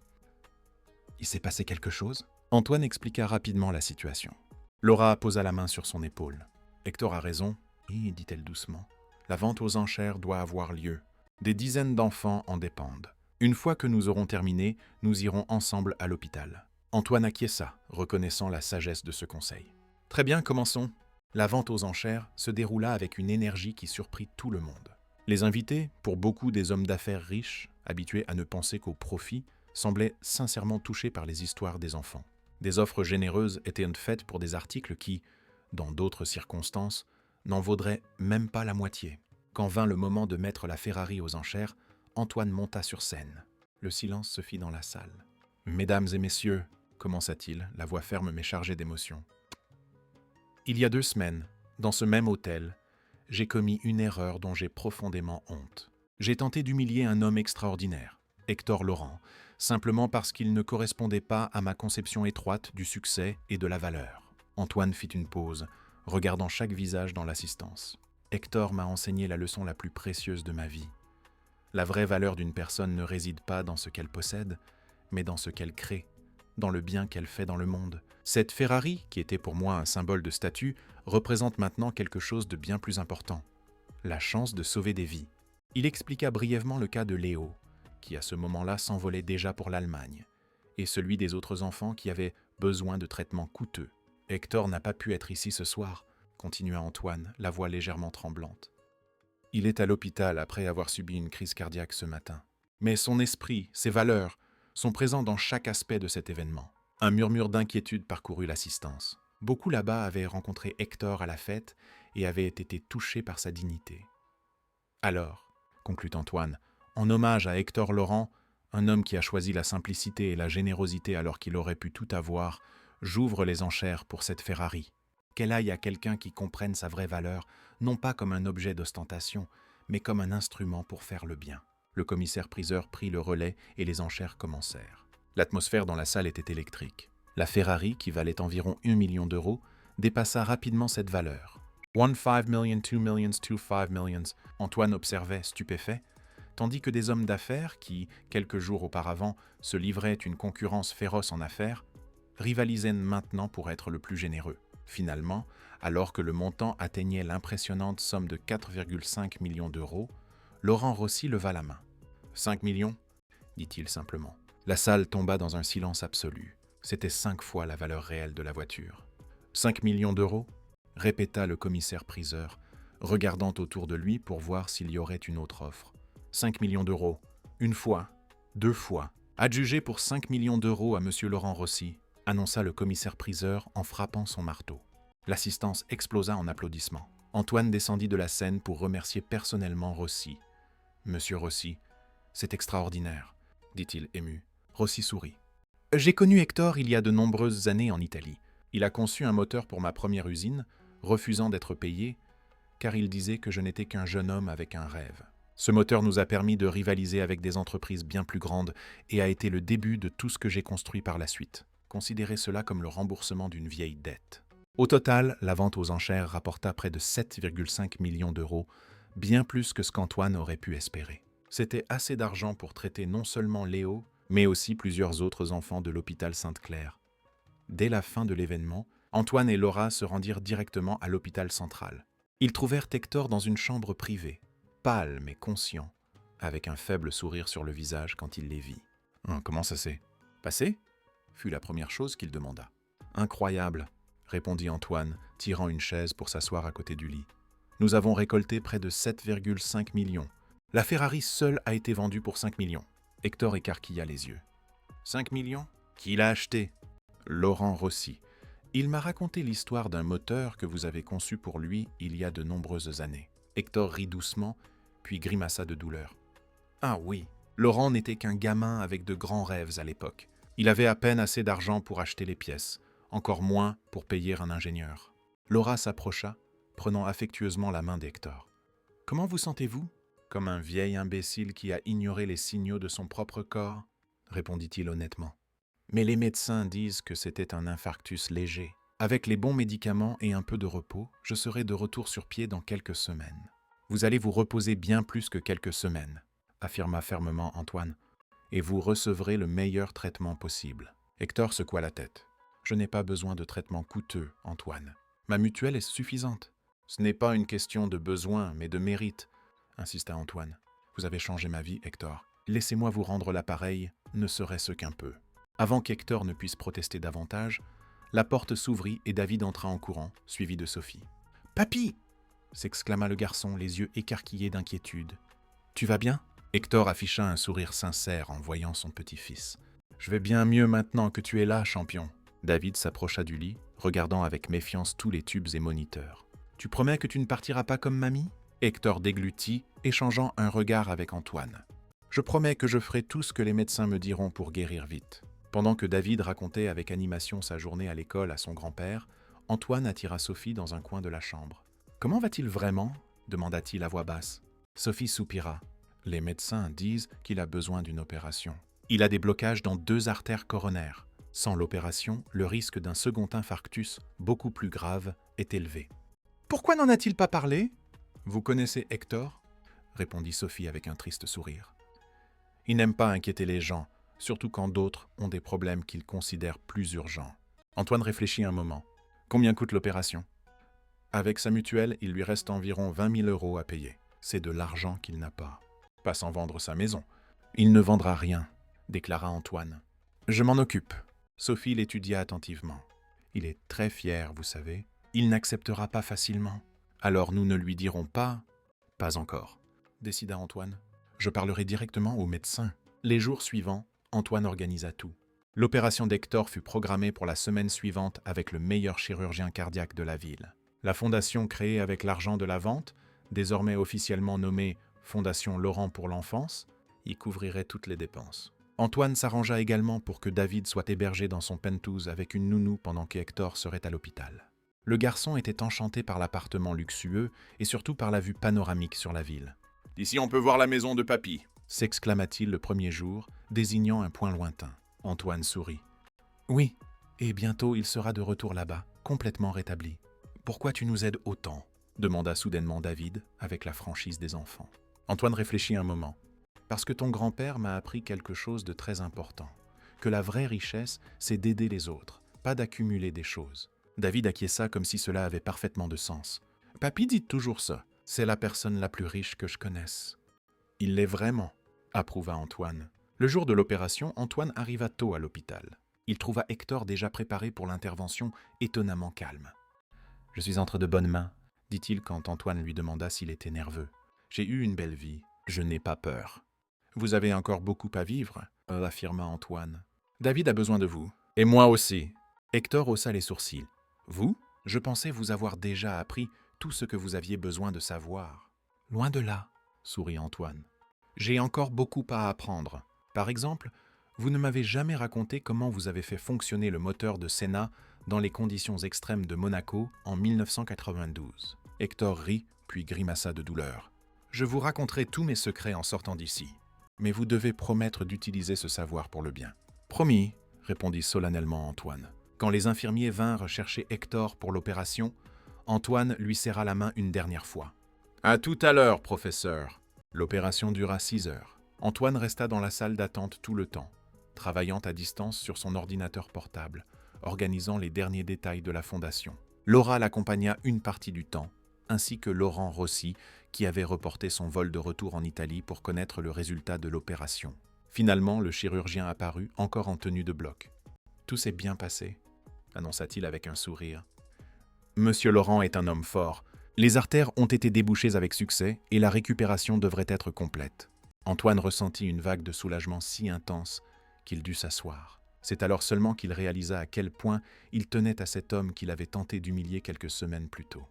« Il s'est passé quelque chose ?» Antoine expliqua rapidement la situation. Laura posa la main sur son épaule. « Hector a raison, » dit-elle doucement. « La vente aux enchères doit avoir lieu. Des dizaines d'enfants en dépendent. Une fois que nous aurons terminé, nous irons ensemble à l'hôpital. » Antoine acquiesça, reconnaissant la sagesse de ce conseil. « Très bien, commençons. » La vente aux enchères se déroula avec une énergie qui surprit tout le monde. Les invités, pour beaucoup des hommes d'affaires riches, habitués à ne penser qu'au profit, semblaient sincèrement touchés par les histoires des enfants. Des offres généreuses étaient faites pour des articles qui, dans d'autres circonstances, n'en vaudraient même pas la moitié. Quand vint le moment de mettre la Ferrari aux enchères, Antoine monta sur scène. Le silence se fit dans la salle. « Mesdames et messieurs, » commença-t-il, la voix ferme mais chargée d'émotion. « Il y a 2 semaines, dans ce même hôtel, j'ai commis une erreur dont j'ai profondément honte. J'ai tenté d'humilier un homme extraordinaire, Hector Laurent, simplement parce qu'il ne correspondait pas à ma conception étroite du succès et de la valeur. » Antoine fit une pause, regardant chaque visage dans l'assistance. Hector m'a enseigné la leçon la plus précieuse de ma vie. La vraie valeur d'une personne ne réside pas dans ce qu'elle possède, mais dans ce qu'elle crée, dans le bien qu'elle fait dans le monde. Cette Ferrari, qui était pour moi un symbole de statut, représente maintenant quelque chose de bien plus important, la chance de sauver des vies. Il expliqua brièvement le cas de Léo, qui à ce moment-là s'envolait déjà pour l'Allemagne, et celui des autres enfants qui avaient besoin de traitements coûteux. « Hector n'a pas pu être ici ce soir », continua Antoine, la voix légèrement tremblante. « Il est à l'hôpital après avoir subi une crise cardiaque ce matin. Mais son esprit, ses valeurs, sont présents dans chaque aspect de cet événement. » Un murmure d'inquiétude parcourut l'assistance. Beaucoup là-bas avaient rencontré Hector à la fête et avaient été touchés par sa dignité. « Alors, » conclut Antoine, en hommage à Hector Laurent, un homme qui a choisi la simplicité et la générosité alors qu'il aurait pu tout avoir, j'ouvre les enchères pour cette Ferrari. Qu'elle aille à quelqu'un qui comprenne sa vraie valeur, non pas comme un objet d'ostentation, mais comme un instrument pour faire le bien. Le commissaire-priseur prit le relais et les enchères commencèrent. L'atmosphère dans la salle était électrique. La Ferrari, qui valait environ 1 million d'euros, dépassa rapidement cette valeur. 5 million, 2 millions, 5 millions, Antoine observait, stupéfait, tandis que des hommes d'affaires qui, quelques jours auparavant, se livraient une concurrence féroce en affaires, rivalisaient maintenant pour être le plus généreux. Finalement, alors que le montant atteignait l'impressionnante somme de 4,5 millions d'euros, Laurent Rossi leva la main. « 5 millions » dit-il simplement. La salle tomba dans un silence absolu. C'était 5 fois la valeur réelle de la voiture. « 5 millions d'euros » répéta le commissaire-priseur, regardant autour de lui pour voir s'il y aurait une autre offre. « 5 millions d'euros. Une fois, 2 fois. Adjugé pour 5 millions d'euros à M. Laurent Rossi », annonça le commissaire-priseur en frappant son marteau. L'assistance explosa en applaudissements. Antoine descendit de la scène pour remercier personnellement Rossi. « Monsieur Rossi, c'est extraordinaire », dit-il ému. Rossi sourit. « J'ai connu Hector il y a de nombreuses années en Italie. Il a conçu un moteur pour ma première usine, refusant d'être payé, car il disait que je n'étais qu'un jeune homme avec un rêve. Ce moteur nous a permis de rivaliser avec des entreprises bien plus grandes et a été le début de tout ce que j'ai construit par la suite. Considérez cela comme le remboursement d'une vieille dette. » Au total, la vente aux enchères rapporta près de 7,5 millions d'euros, bien plus que ce qu'Antoine aurait pu espérer. C'était assez d'argent pour traiter non seulement Léo, mais aussi plusieurs autres enfants de l'hôpital Sainte-Claire. Dès la fin de l'événement, Antoine et Laura se rendirent directement à l'hôpital central. Ils trouvèrent Hector dans une chambre privée, pâle mais conscient, avec un faible sourire sur le visage quand il les vit. « Comment ça s'est passé ?» fut la première chose qu'il demanda. « Incroyable !» répondit Antoine, tirant une chaise pour s'asseoir à côté du lit. « Nous avons récolté près de 7,5 millions. La Ferrari seule a été vendue pour 5 millions. » Hector écarquilla les yeux. « 5 millions ? Qui l'a acheté ?»« Laurent Rossi. Il m'a raconté l'histoire d'un moteur que vous avez conçu pour lui il y a de nombreuses années. » Hector rit doucement, puis grimaça de douleur. « Ah oui, Laurent n'était qu'un gamin avec de grands rêves à l'époque. Il avait à peine assez d'argent pour acheter les pièces, encore moins pour payer un ingénieur. » Laura s'approcha, prenant affectueusement la main d'Hector. « Comment vous sentez-vous ? » « Comme un vieil imbécile qui a ignoré les signaux de son propre corps, » répondit-il honnêtement. « Mais les médecins disent que c'était un infarctus léger. Avec les bons médicaments et un peu de repos, je serai de retour sur pied dans quelques semaines. »« Vous allez vous reposer bien plus que quelques semaines, » affirma fermement Antoine, « et vous recevrez le meilleur traitement possible. » Hector secoua la tête. « Je n'ai pas besoin de traitement coûteux, Antoine. Ma mutuelle est suffisante. »« Ce n'est pas une question de besoin, mais de mérite, » insista Antoine. « Vous avez changé ma vie, Hector. Laissez-moi vous rendre l'appareil, ne serait-ce qu'un peu. » Avant qu'Hector ne puisse protester davantage, la porte s'ouvrit et David entra en courant, suivi de Sophie. « Papy !» s'exclama le garçon, les yeux écarquillés d'inquiétude. « Tu vas bien ?» Hector afficha un sourire sincère en voyant son petit-fils. « Je vais bien mieux maintenant que tu es là, champion. » David s'approcha du lit, regardant avec méfiance tous les tubes et moniteurs. « Tu promets que tu ne partiras pas comme mamie ?» Hector déglutit, échangeant un regard avec Antoine. « Je promets que je ferai tout ce que les médecins me diront pour guérir vite. » Pendant que David racontait avec animation sa journée à l'école à son grand-père, Antoine attira Sophie dans un coin de la chambre. « Comment va-t-il vraiment ?» demanda-t-il à voix basse. Sophie soupira. « Les médecins disent qu'il a besoin d'une opération. Il a des blocages dans 2 artères coronaires. Sans l'opération, le risque d'un second infarctus, beaucoup plus grave, est élevé. « Pourquoi n'en a-t-il pas parlé ?»« Vous connaissez Hector ?» répondit Sophie avec un triste sourire. « Il n'aime pas inquiéter les gens, surtout quand d'autres ont des problèmes qu'il considère plus urgents. » Antoine réfléchit un moment. « Combien coûte l'opération ?» Avec sa mutuelle, il lui reste environ 20 000 € à payer. C'est de l'argent qu'il n'a pas. Pas sans vendre sa maison. Il ne vendra rien, déclara Antoine. Je m'en occupe. Sophie l'étudia attentivement. Il est très fier, vous savez. Il n'acceptera pas facilement. Alors nous ne lui dirons pas. Pas encore, décida Antoine. Je parlerai directement au médecin. Les jours suivants, Antoine organisa tout. L'opération d'Hector fut programmée pour la semaine suivante avec le meilleur chirurgien cardiaque de la ville. La fondation créée avec l'argent de la vente, désormais officiellement nommée Fondation Laurent pour l'enfance, y couvrirait toutes les dépenses. Antoine s'arrangea également pour que David soit hébergé dans son penthouse avec une nounou pendant qu'Hector serait à l'hôpital. Le garçon était enchanté par l'appartement luxueux et surtout par la vue panoramique sur la ville. « D'ici on peut voir la maison de papy !» s'exclama-t-il le premier jour, désignant un point lointain. Antoine sourit. « Oui, et bientôt il sera de retour là-bas, complètement rétabli. »« Pourquoi tu nous aides autant ?» demanda soudainement David, avec la franchise des enfants. Antoine réfléchit un moment. « Parce que ton grand-père m'a appris quelque chose de très important, que la vraie richesse, c'est d'aider les autres, pas d'accumuler des choses. » David acquiesça comme si cela avait parfaitement de sens. « Papy dit toujours ça, c'est la personne la plus riche que je connaisse. »« Il l'est vraiment, » approuva Antoine. Le jour de l'opération, Antoine arriva tôt à l'hôpital. Il trouva Hector déjà préparé pour l'intervention, étonnamment calme. « Je suis entre de bonnes mains, » dit-il quand Antoine lui demanda s'il était nerveux. « J'ai eu une belle vie, je n'ai pas peur. »« Vous avez encore beaucoup à vivre, » affirma Antoine. « David a besoin de vous. Et moi aussi. » Hector haussa les sourcils. « Vous ? Je pensais vous avoir déjà appris tout ce que vous aviez besoin de savoir. »« Loin de là, » sourit Antoine. « J'ai encore beaucoup à apprendre. Par exemple, vous ne m'avez jamais raconté comment vous avez fait fonctionner le moteur de Senna dans les conditions extrêmes de Monaco en 1992. » Hector rit, puis grimaça de douleur. « Je vous raconterai tous mes secrets en sortant d'ici. Mais vous devez promettre d'utiliser ce savoir pour le bien. »« Promis, » répondit solennellement Antoine. Quand les infirmiers vinrent chercher Hector pour l'opération, Antoine lui serra la main une dernière fois. « À tout à l'heure, professeur. » L'opération dura 6 heures. Antoine resta dans la salle d'attente tout le temps, travaillant à distance sur son ordinateur portable, organisant les derniers détails de la fondation. Laura l'accompagna une partie du temps, ainsi que Laurent Rossi, qui avait reporté son vol de retour en Italie pour connaître le résultat de l'opération. Finalement, le chirurgien apparut, encore en tenue de bloc. « Tout s'est bien passé », annonça-t-il avec un sourire. « Monsieur Laurent est un homme fort. Les artères ont été débouchées avec succès et la récupération devrait être complète. » Antoine ressentit une vague de soulagement si intense qu'il dut s'asseoir. C'est alors seulement qu'il réalisa à quel point il tenait à cet homme qu'il avait tenté d'humilier quelques semaines plus tôt.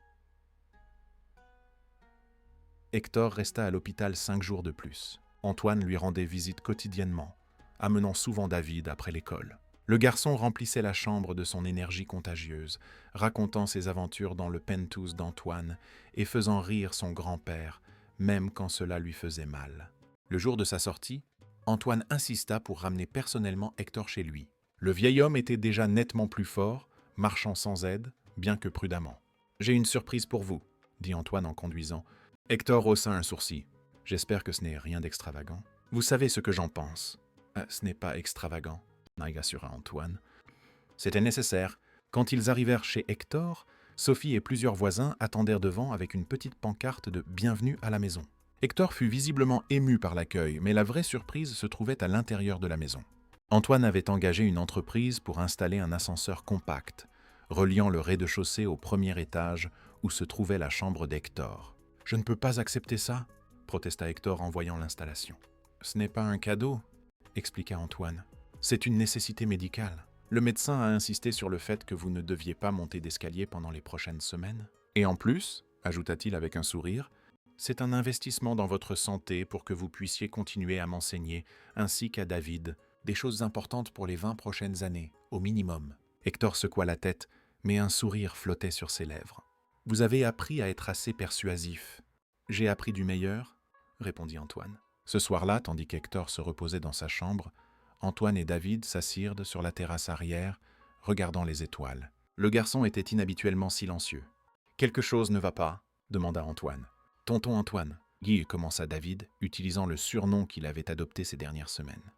Hector resta à l'hôpital 5 jours de plus. Antoine lui rendait visite quotidiennement, amenant souvent David après l'école. Le garçon remplissait la chambre de son énergie contagieuse, racontant ses aventures dans le penthouse d'Antoine et faisant rire son grand-père, même quand cela lui faisait mal. Le jour de sa sortie, Antoine insista pour ramener personnellement Hector chez lui. Le vieil homme était déjà nettement plus fort, marchant sans aide, bien que prudemment. « J'ai une surprise pour vous, » dit Antoine en conduisant. Hector haussa un sourcil. « J'espère que ce n'est rien d'extravagant. Vous savez ce que j'en pense. »« Ce n'est pas extravagant, » assura Antoine. C'était nécessaire. Quand ils arrivèrent chez Hector, Sophie et plusieurs voisins attendèrent devant avec une petite pancarte de « Bienvenue à la maison ». Hector fut visiblement ému par l'accueil, mais la vraie surprise se trouvait à l'intérieur de la maison. Antoine avait engagé une entreprise pour installer un ascenseur compact, reliant le rez-de-chaussée au premier étage où se trouvait la chambre d'Hector. « Je ne peux pas accepter ça », protesta Hector en voyant l'installation. « Ce n'est pas un cadeau », expliqua Antoine. « C'est une nécessité médicale. Le médecin a insisté sur le fait que vous ne deviez pas monter d'escalier pendant les prochaines semaines. Et en plus, ajouta-t-il avec un sourire, c'est un investissement dans votre santé pour que vous puissiez continuer à m'enseigner, ainsi qu'à David, des choses importantes pour les 20 prochaines années, au minimum. » Hector secoua la tête, mais un sourire flottait sur ses lèvres. « Vous avez appris à être assez persuasif. »« J'ai appris du meilleur, » répondit Antoine. Ce soir-là, tandis qu'Hector se reposait dans sa chambre, Antoine et David s'assirent sur la terrasse arrière, regardant les étoiles. Le garçon était inhabituellement silencieux. Quelque chose ne va pas, demanda Antoine. Tonton Antoine, Guy commença David, utilisant le surnom qu'il avait adopté ces dernières semaines.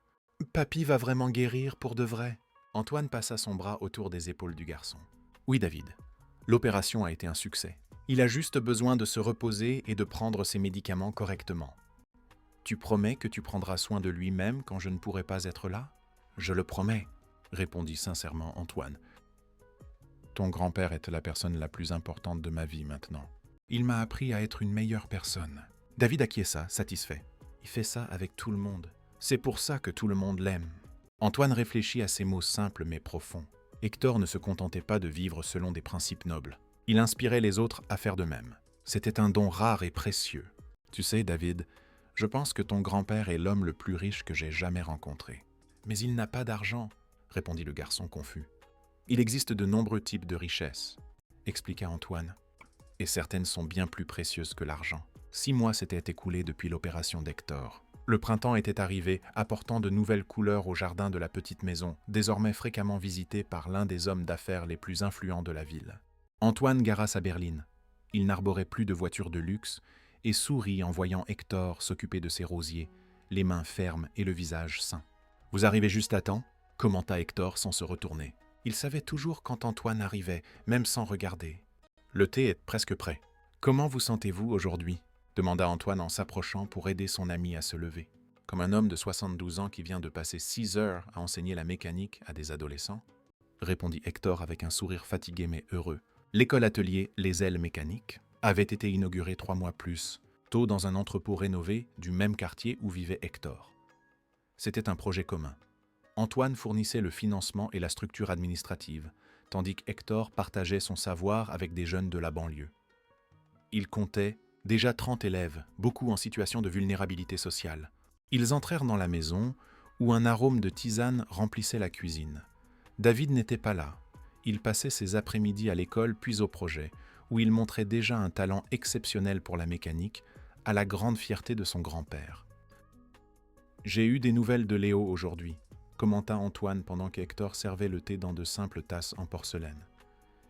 Papy va vraiment guérir pour de vrai. Antoine passa son bras autour des épaules du garçon. Oui, David. L'opération a été un succès. Il a juste besoin de se reposer et de prendre ses médicaments correctement. Tu promets que tu prendras soin de lui-même quand je ne pourrai pas être là ? Je le promets, répondit sincèrement Antoine. Ton grand-père est la personne la plus importante de ma vie maintenant. Il m'a appris à être une meilleure personne. David acquiesça, satisfait. Il fait ça avec tout le monde. C'est pour ça que tout le monde l'aime. Antoine réfléchit à ces mots simples mais profonds. Hector ne se contentait pas de vivre selon des principes nobles. Il inspirait les autres à faire de même. C'était un don rare et précieux. Tu sais, David, je pense que ton grand-père est l'homme le plus riche que j'ai jamais rencontré. Mais il n'a pas d'argent, répondit le garçon confus. Il existe de nombreux types de richesses, expliqua Antoine. Et certaines sont bien plus précieuses que l'argent. 6 mois s'étaient écoulés depuis l'opération d'Hector. Le printemps était arrivé, apportant de nouvelles couleurs au jardin de la petite maison, désormais fréquemment visité par l'un des hommes d'affaires les plus influents de la ville. Antoine gara sa berline. Il n'arborait plus de voiture de luxe et sourit en voyant Hector s'occuper de ses rosiers, les mains fermes et le visage sain. « Vous arrivez juste à temps ?» commenta Hector sans se retourner. Il savait toujours quand Antoine arrivait, même sans regarder. « Le thé est presque prêt. Comment vous sentez-vous aujourd'hui ?» demanda Antoine en s'approchant pour aider son ami à se lever. Comme un homme de 72 ans qui vient de passer 6 heures à enseigner la mécanique à des adolescents, répondit Hector avec un sourire fatigué mais heureux. L'école-atelier Les Ailes Mécaniques avait été inaugurée 3 mois plus tôt dans un entrepôt rénové du même quartier où vivait Hector. C'était un projet commun. Antoine fournissait le financement et la structure administrative, tandis qu'Hector partageait son savoir avec des jeunes de la banlieue. Il comptait déjà 30 élèves, beaucoup en situation de vulnérabilité sociale. Ils entrèrent dans la maison, où un arôme de tisane remplissait la cuisine. David n'était pas là. Il passait ses après-midi à l'école puis au projet, où il montrait déjà un talent exceptionnel pour la mécanique, à la grande fierté de son grand-père. « J'ai eu des nouvelles de Léo aujourd'hui », commenta Antoine pendant qu'Hector servait le thé dans de simples tasses en porcelaine.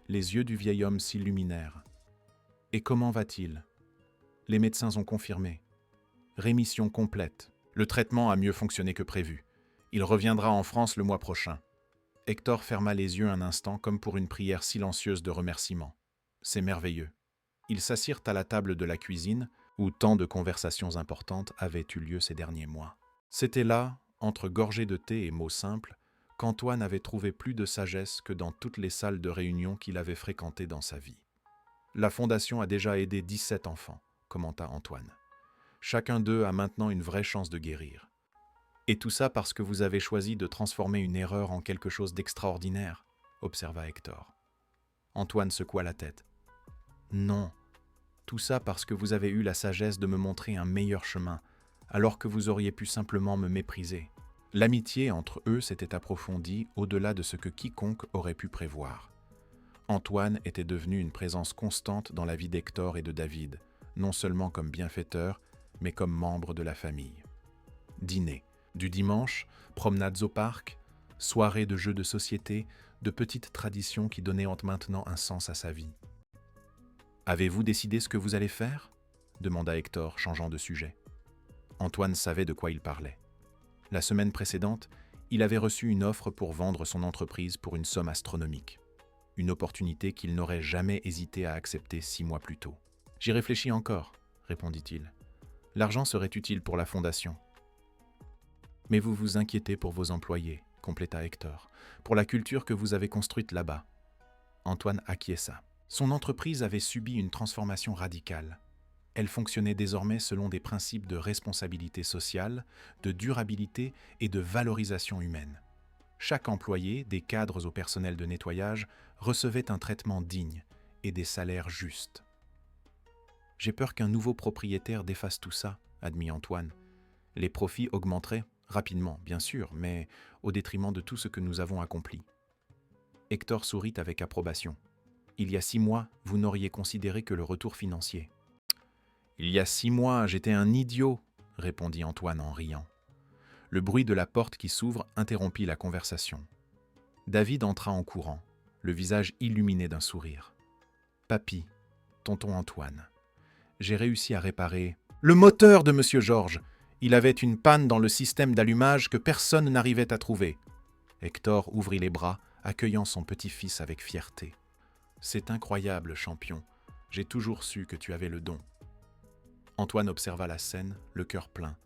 Les yeux du vieil homme s'illuminèrent. « Et comment va-t-il ? Les médecins ont confirmé. Rémission complète. Le traitement a mieux fonctionné que prévu. Il reviendra en France le mois prochain. » Hector ferma les yeux un instant comme pour une prière silencieuse de remerciement. C'est merveilleux. Ils s'assirent à la table de la cuisine, où tant de conversations importantes avaient eu lieu ces derniers mois. C'était là, entre gorgées de thé et mots simples, qu'Antoine avait trouvé plus de sagesse que dans toutes les salles de réunion qu'il avait fréquentées dans sa vie. La Fondation a déjà aidé 17 enfants, commenta Antoine. Chacun d'eux a maintenant une vraie chance de guérir. Et tout ça parce que vous avez choisi de transformer une erreur en quelque chose d'extraordinaire, observa Hector. Antoine secoua la tête. Non, tout ça parce que vous avez eu la sagesse de me montrer un meilleur chemin, alors que vous auriez pu simplement me mépriser. L'amitié entre eux s'était approfondie au-delà de ce que quiconque aurait pu prévoir. Antoine était devenu une présence constante dans la vie d'Hector et de David, non seulement comme bienfaiteur, mais comme membre de la famille. Dîner. Du dimanche, promenades au parc, soirées de jeux de société, de petites traditions qui donnaient maintenant un sens à sa vie. « Avez-vous décidé ce que vous allez faire ?» demanda Hector, changeant de sujet. Antoine savait de quoi il parlait. La semaine précédente, il avait reçu une offre pour vendre son entreprise pour une somme astronomique. Une opportunité qu'il n'aurait jamais hésité à accepter 6 mois plus tôt. « J'y réfléchis encore, » répondit-il. « L'argent serait utile pour la fondation. » « Mais vous vous inquiétez pour vos employés, » compléta Hector, « pour la culture que vous avez construite là-bas. » Antoine acquiesça. Son entreprise avait subi une transformation radicale. Elle fonctionnait désormais selon des principes de responsabilité sociale, de durabilité et de valorisation humaine. Chaque employé, des cadres au personnel de nettoyage, recevait un traitement digne et des salaires justes. « J'ai peur qu'un nouveau propriétaire défasse tout ça, » admit Antoine. « Les profits augmenteraient, rapidement, bien sûr, mais au détriment de tout ce que nous avons accompli. » Hector sourit avec approbation. « Il y a 6 mois, vous n'auriez considéré que le retour financier. »« Il y a 6 mois, j'étais un idiot, » répondit Antoine en riant. Le bruit de la porte qui s'ouvre interrompit la conversation. David entra en courant, le visage illuminé d'un sourire. « Papy, Tonton Antoine, j'ai réussi à réparer le moteur de Monsieur Georges. Il avait une panne dans le système d'allumage que personne n'arrivait à trouver. Hector ouvrit les bras, accueillant son petit-fils avec fierté. C'est incroyable, champion. J'ai toujours su que tu avais le don. Antoine observa la scène, le cœur plein.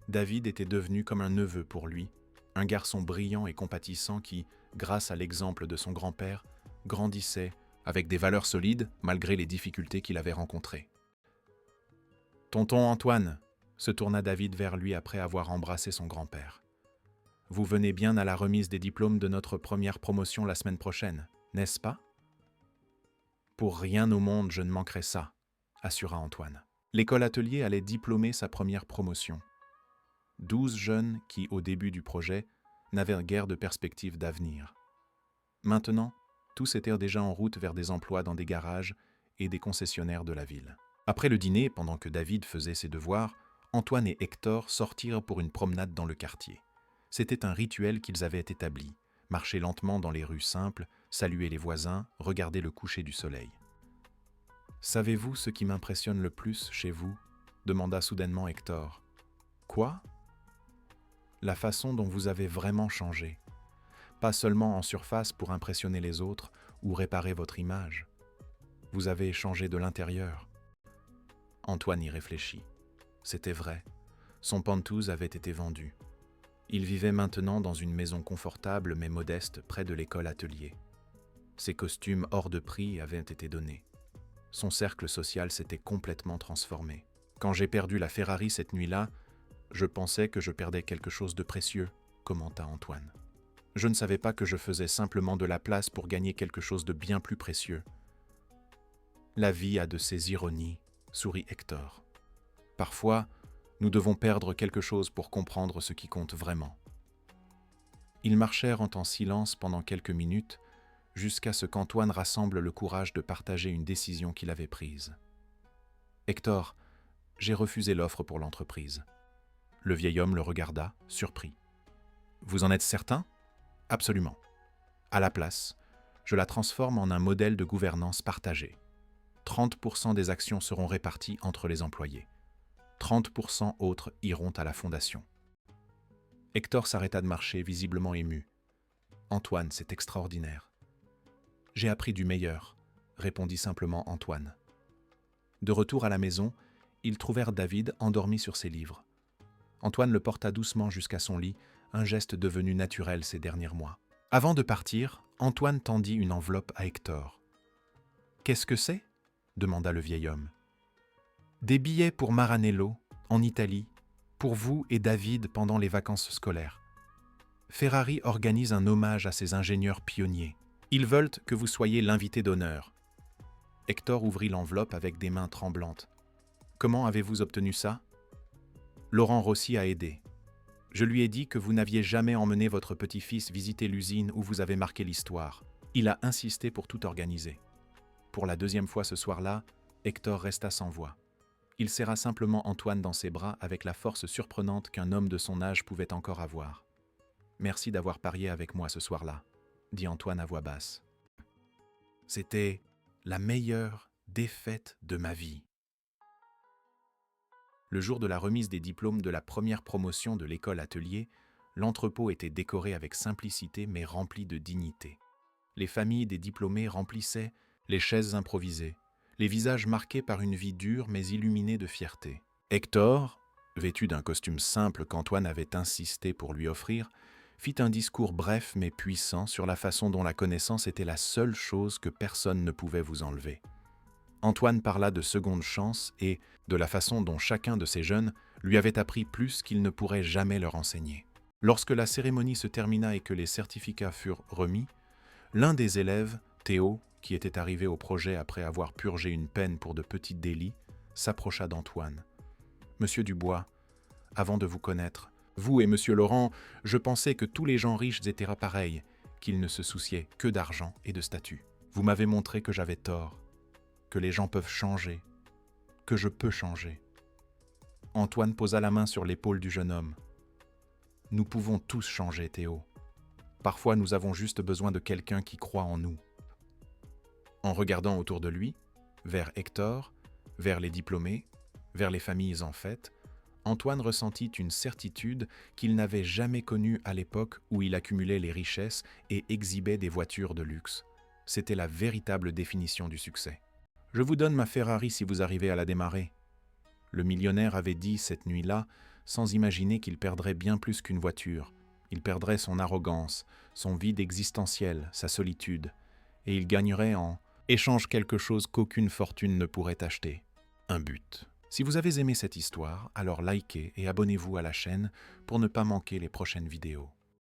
David était devenu comme un neveu pour lui, un garçon brillant et compatissant qui, grâce à l'exemple de son grand-père, grandissait avec des valeurs solides malgré les difficultés qu'il avait rencontrées. « Tonton Antoine !» se tourna David vers lui après avoir embrassé son grand-père. « Vous venez bien à la remise des diplômes de notre première promotion la semaine prochaine, n'est-ce pas ?»« Pour rien au monde je ne manquerai ça », assura Antoine. L'école atelier allait diplômer sa première promotion. 12 jeunes qui, au début du projet, n'avaient guère de perspective d'avenir. Maintenant, tous étaient déjà en route vers des emplois dans des garages et des concessionnaires de la ville. Après le dîner, pendant que David faisait ses devoirs, Antoine et Hector sortirent pour une promenade dans le quartier. C'était un rituel qu'ils avaient établi, marcher lentement dans les rues simples, saluer les voisins, regarder le coucher du soleil. « Savez-vous ce qui m'impressionne le plus chez vous ?» demanda soudainement Hector. « Quoi ?» La façon dont vous avez vraiment changé. Pas seulement en surface pour impressionner les autres ou réparer votre image. Vous avez changé de l'intérieur. Antoine y réfléchit. C'était vrai. Son pantouse avait été vendu. Il vivait maintenant dans une maison confortable mais modeste près de l'école atelier. Ses costumes hors de prix avaient été donnés. Son cercle social s'était complètement transformé. Quand j'ai perdu la Ferrari cette nuit-là, je pensais que je perdais quelque chose de précieux, commenta Antoine. Je ne savais pas que je faisais simplement de la place pour gagner quelque chose de bien plus précieux. La vie a de ses ironies, sourit Hector. Parfois, nous devons perdre quelque chose pour comprendre ce qui compte vraiment. Ils marchèrent en silence pendant quelques minutes, jusqu'à ce qu'Antoine rassemble le courage de partager une décision qu'il avait prise. « Hector, j'ai refusé l'offre pour l'entreprise. » Le vieil homme le regarda, surpris. « Vous en êtes certain ? » ?»« Absolument. À la place, je la transforme en un modèle de gouvernance partagée. 30% des actions seront réparties entre les employés. 30% autres iront à la fondation. » Hector s'arrêta de marcher, visiblement ému. « Antoine, c'est extraordinaire. » « J'ai appris du meilleur, » répondit simplement Antoine. De retour à la maison, ils trouvèrent David endormi sur ses livres. Antoine le porta doucement jusqu'à son lit, un geste devenu naturel ces derniers mois. Avant de partir, Antoine tendit une enveloppe à Hector. « Qu'est-ce que c'est ?» demanda le vieil homme. « Des billets pour Maranello, en Italie, pour vous et David pendant les vacances scolaires. Ferrari organise un hommage à ces ingénieurs pionniers. Ils veulent que vous soyez l'invité d'honneur. » Hector ouvrit l'enveloppe avec des mains tremblantes. « Comment avez-vous obtenu ça ?»« Laurent Rossi a aidé. Je lui ai dit que vous n'aviez jamais emmené votre petit-fils visiter l'usine où vous avez marqué l'histoire. Il a insisté pour tout organiser. » Pour la deuxième fois ce soir-là, Hector resta sans voix. Il serra simplement Antoine dans ses bras avec la force surprenante qu'un homme de son âge pouvait encore avoir. « Merci d'avoir parié avec moi ce soir-là, » dit Antoine à voix basse. « C'était la meilleure défaite de ma vie. » Le jour de la remise des diplômes de la première promotion de l'école atelier, l'entrepôt était décoré avec simplicité mais rempli de dignité. Les familles des diplômés remplissaient les chaises improvisées, les visages marqués par une vie dure mais illuminés de fierté. Hector, vêtu d'un costume simple qu'Antoine avait insisté pour lui offrir, fit un discours bref mais puissant sur la façon dont la connaissance était la seule chose que personne ne pouvait vous enlever. Antoine parla de seconde chance et de la façon dont chacun de ces jeunes lui avait appris plus qu'il ne pourrait jamais leur enseigner. Lorsque la cérémonie se termina et que les certificats furent remis, l'un des élèves, Théo, qui était arrivé au projet après avoir purgé une peine pour de petits délits, s'approcha d'Antoine. « Monsieur Dubois, avant de vous connaître, vous et Monsieur Laurent, je pensais que tous les gens riches étaient pareils, qu'ils ne se souciaient que d'argent et de statut. Vous m'avez montré que j'avais tort, que les gens peuvent changer, que je peux changer. » Antoine posa la main sur l'épaule du jeune homme. « Nous pouvons tous changer, Théo. Parfois, nous avons juste besoin de quelqu'un qui croit en nous. » En regardant autour de lui, Vers Hector, vers les diplômés, vers les familles en fête, Antoine ressentit une certitude qu'il n'avait jamais connue à l'époque où il accumulait les richesses et exhibait des voitures de luxe. C'était la véritable définition du succès. « Je vous donne ma Ferrari si vous arrivez à la démarrer », le millionnaire avait dit cette nuit-là, sans imaginer qu'il perdrait bien plus qu'une voiture. Il perdrait son arrogance, son vide existentiel, sa solitude, et il gagnerait en échange quelque chose qu'aucune fortune ne pourrait acheter, un but. Si vous avez aimé cette histoire, alors likez et abonnez-vous à la chaîne pour ne pas manquer les prochaines vidéos.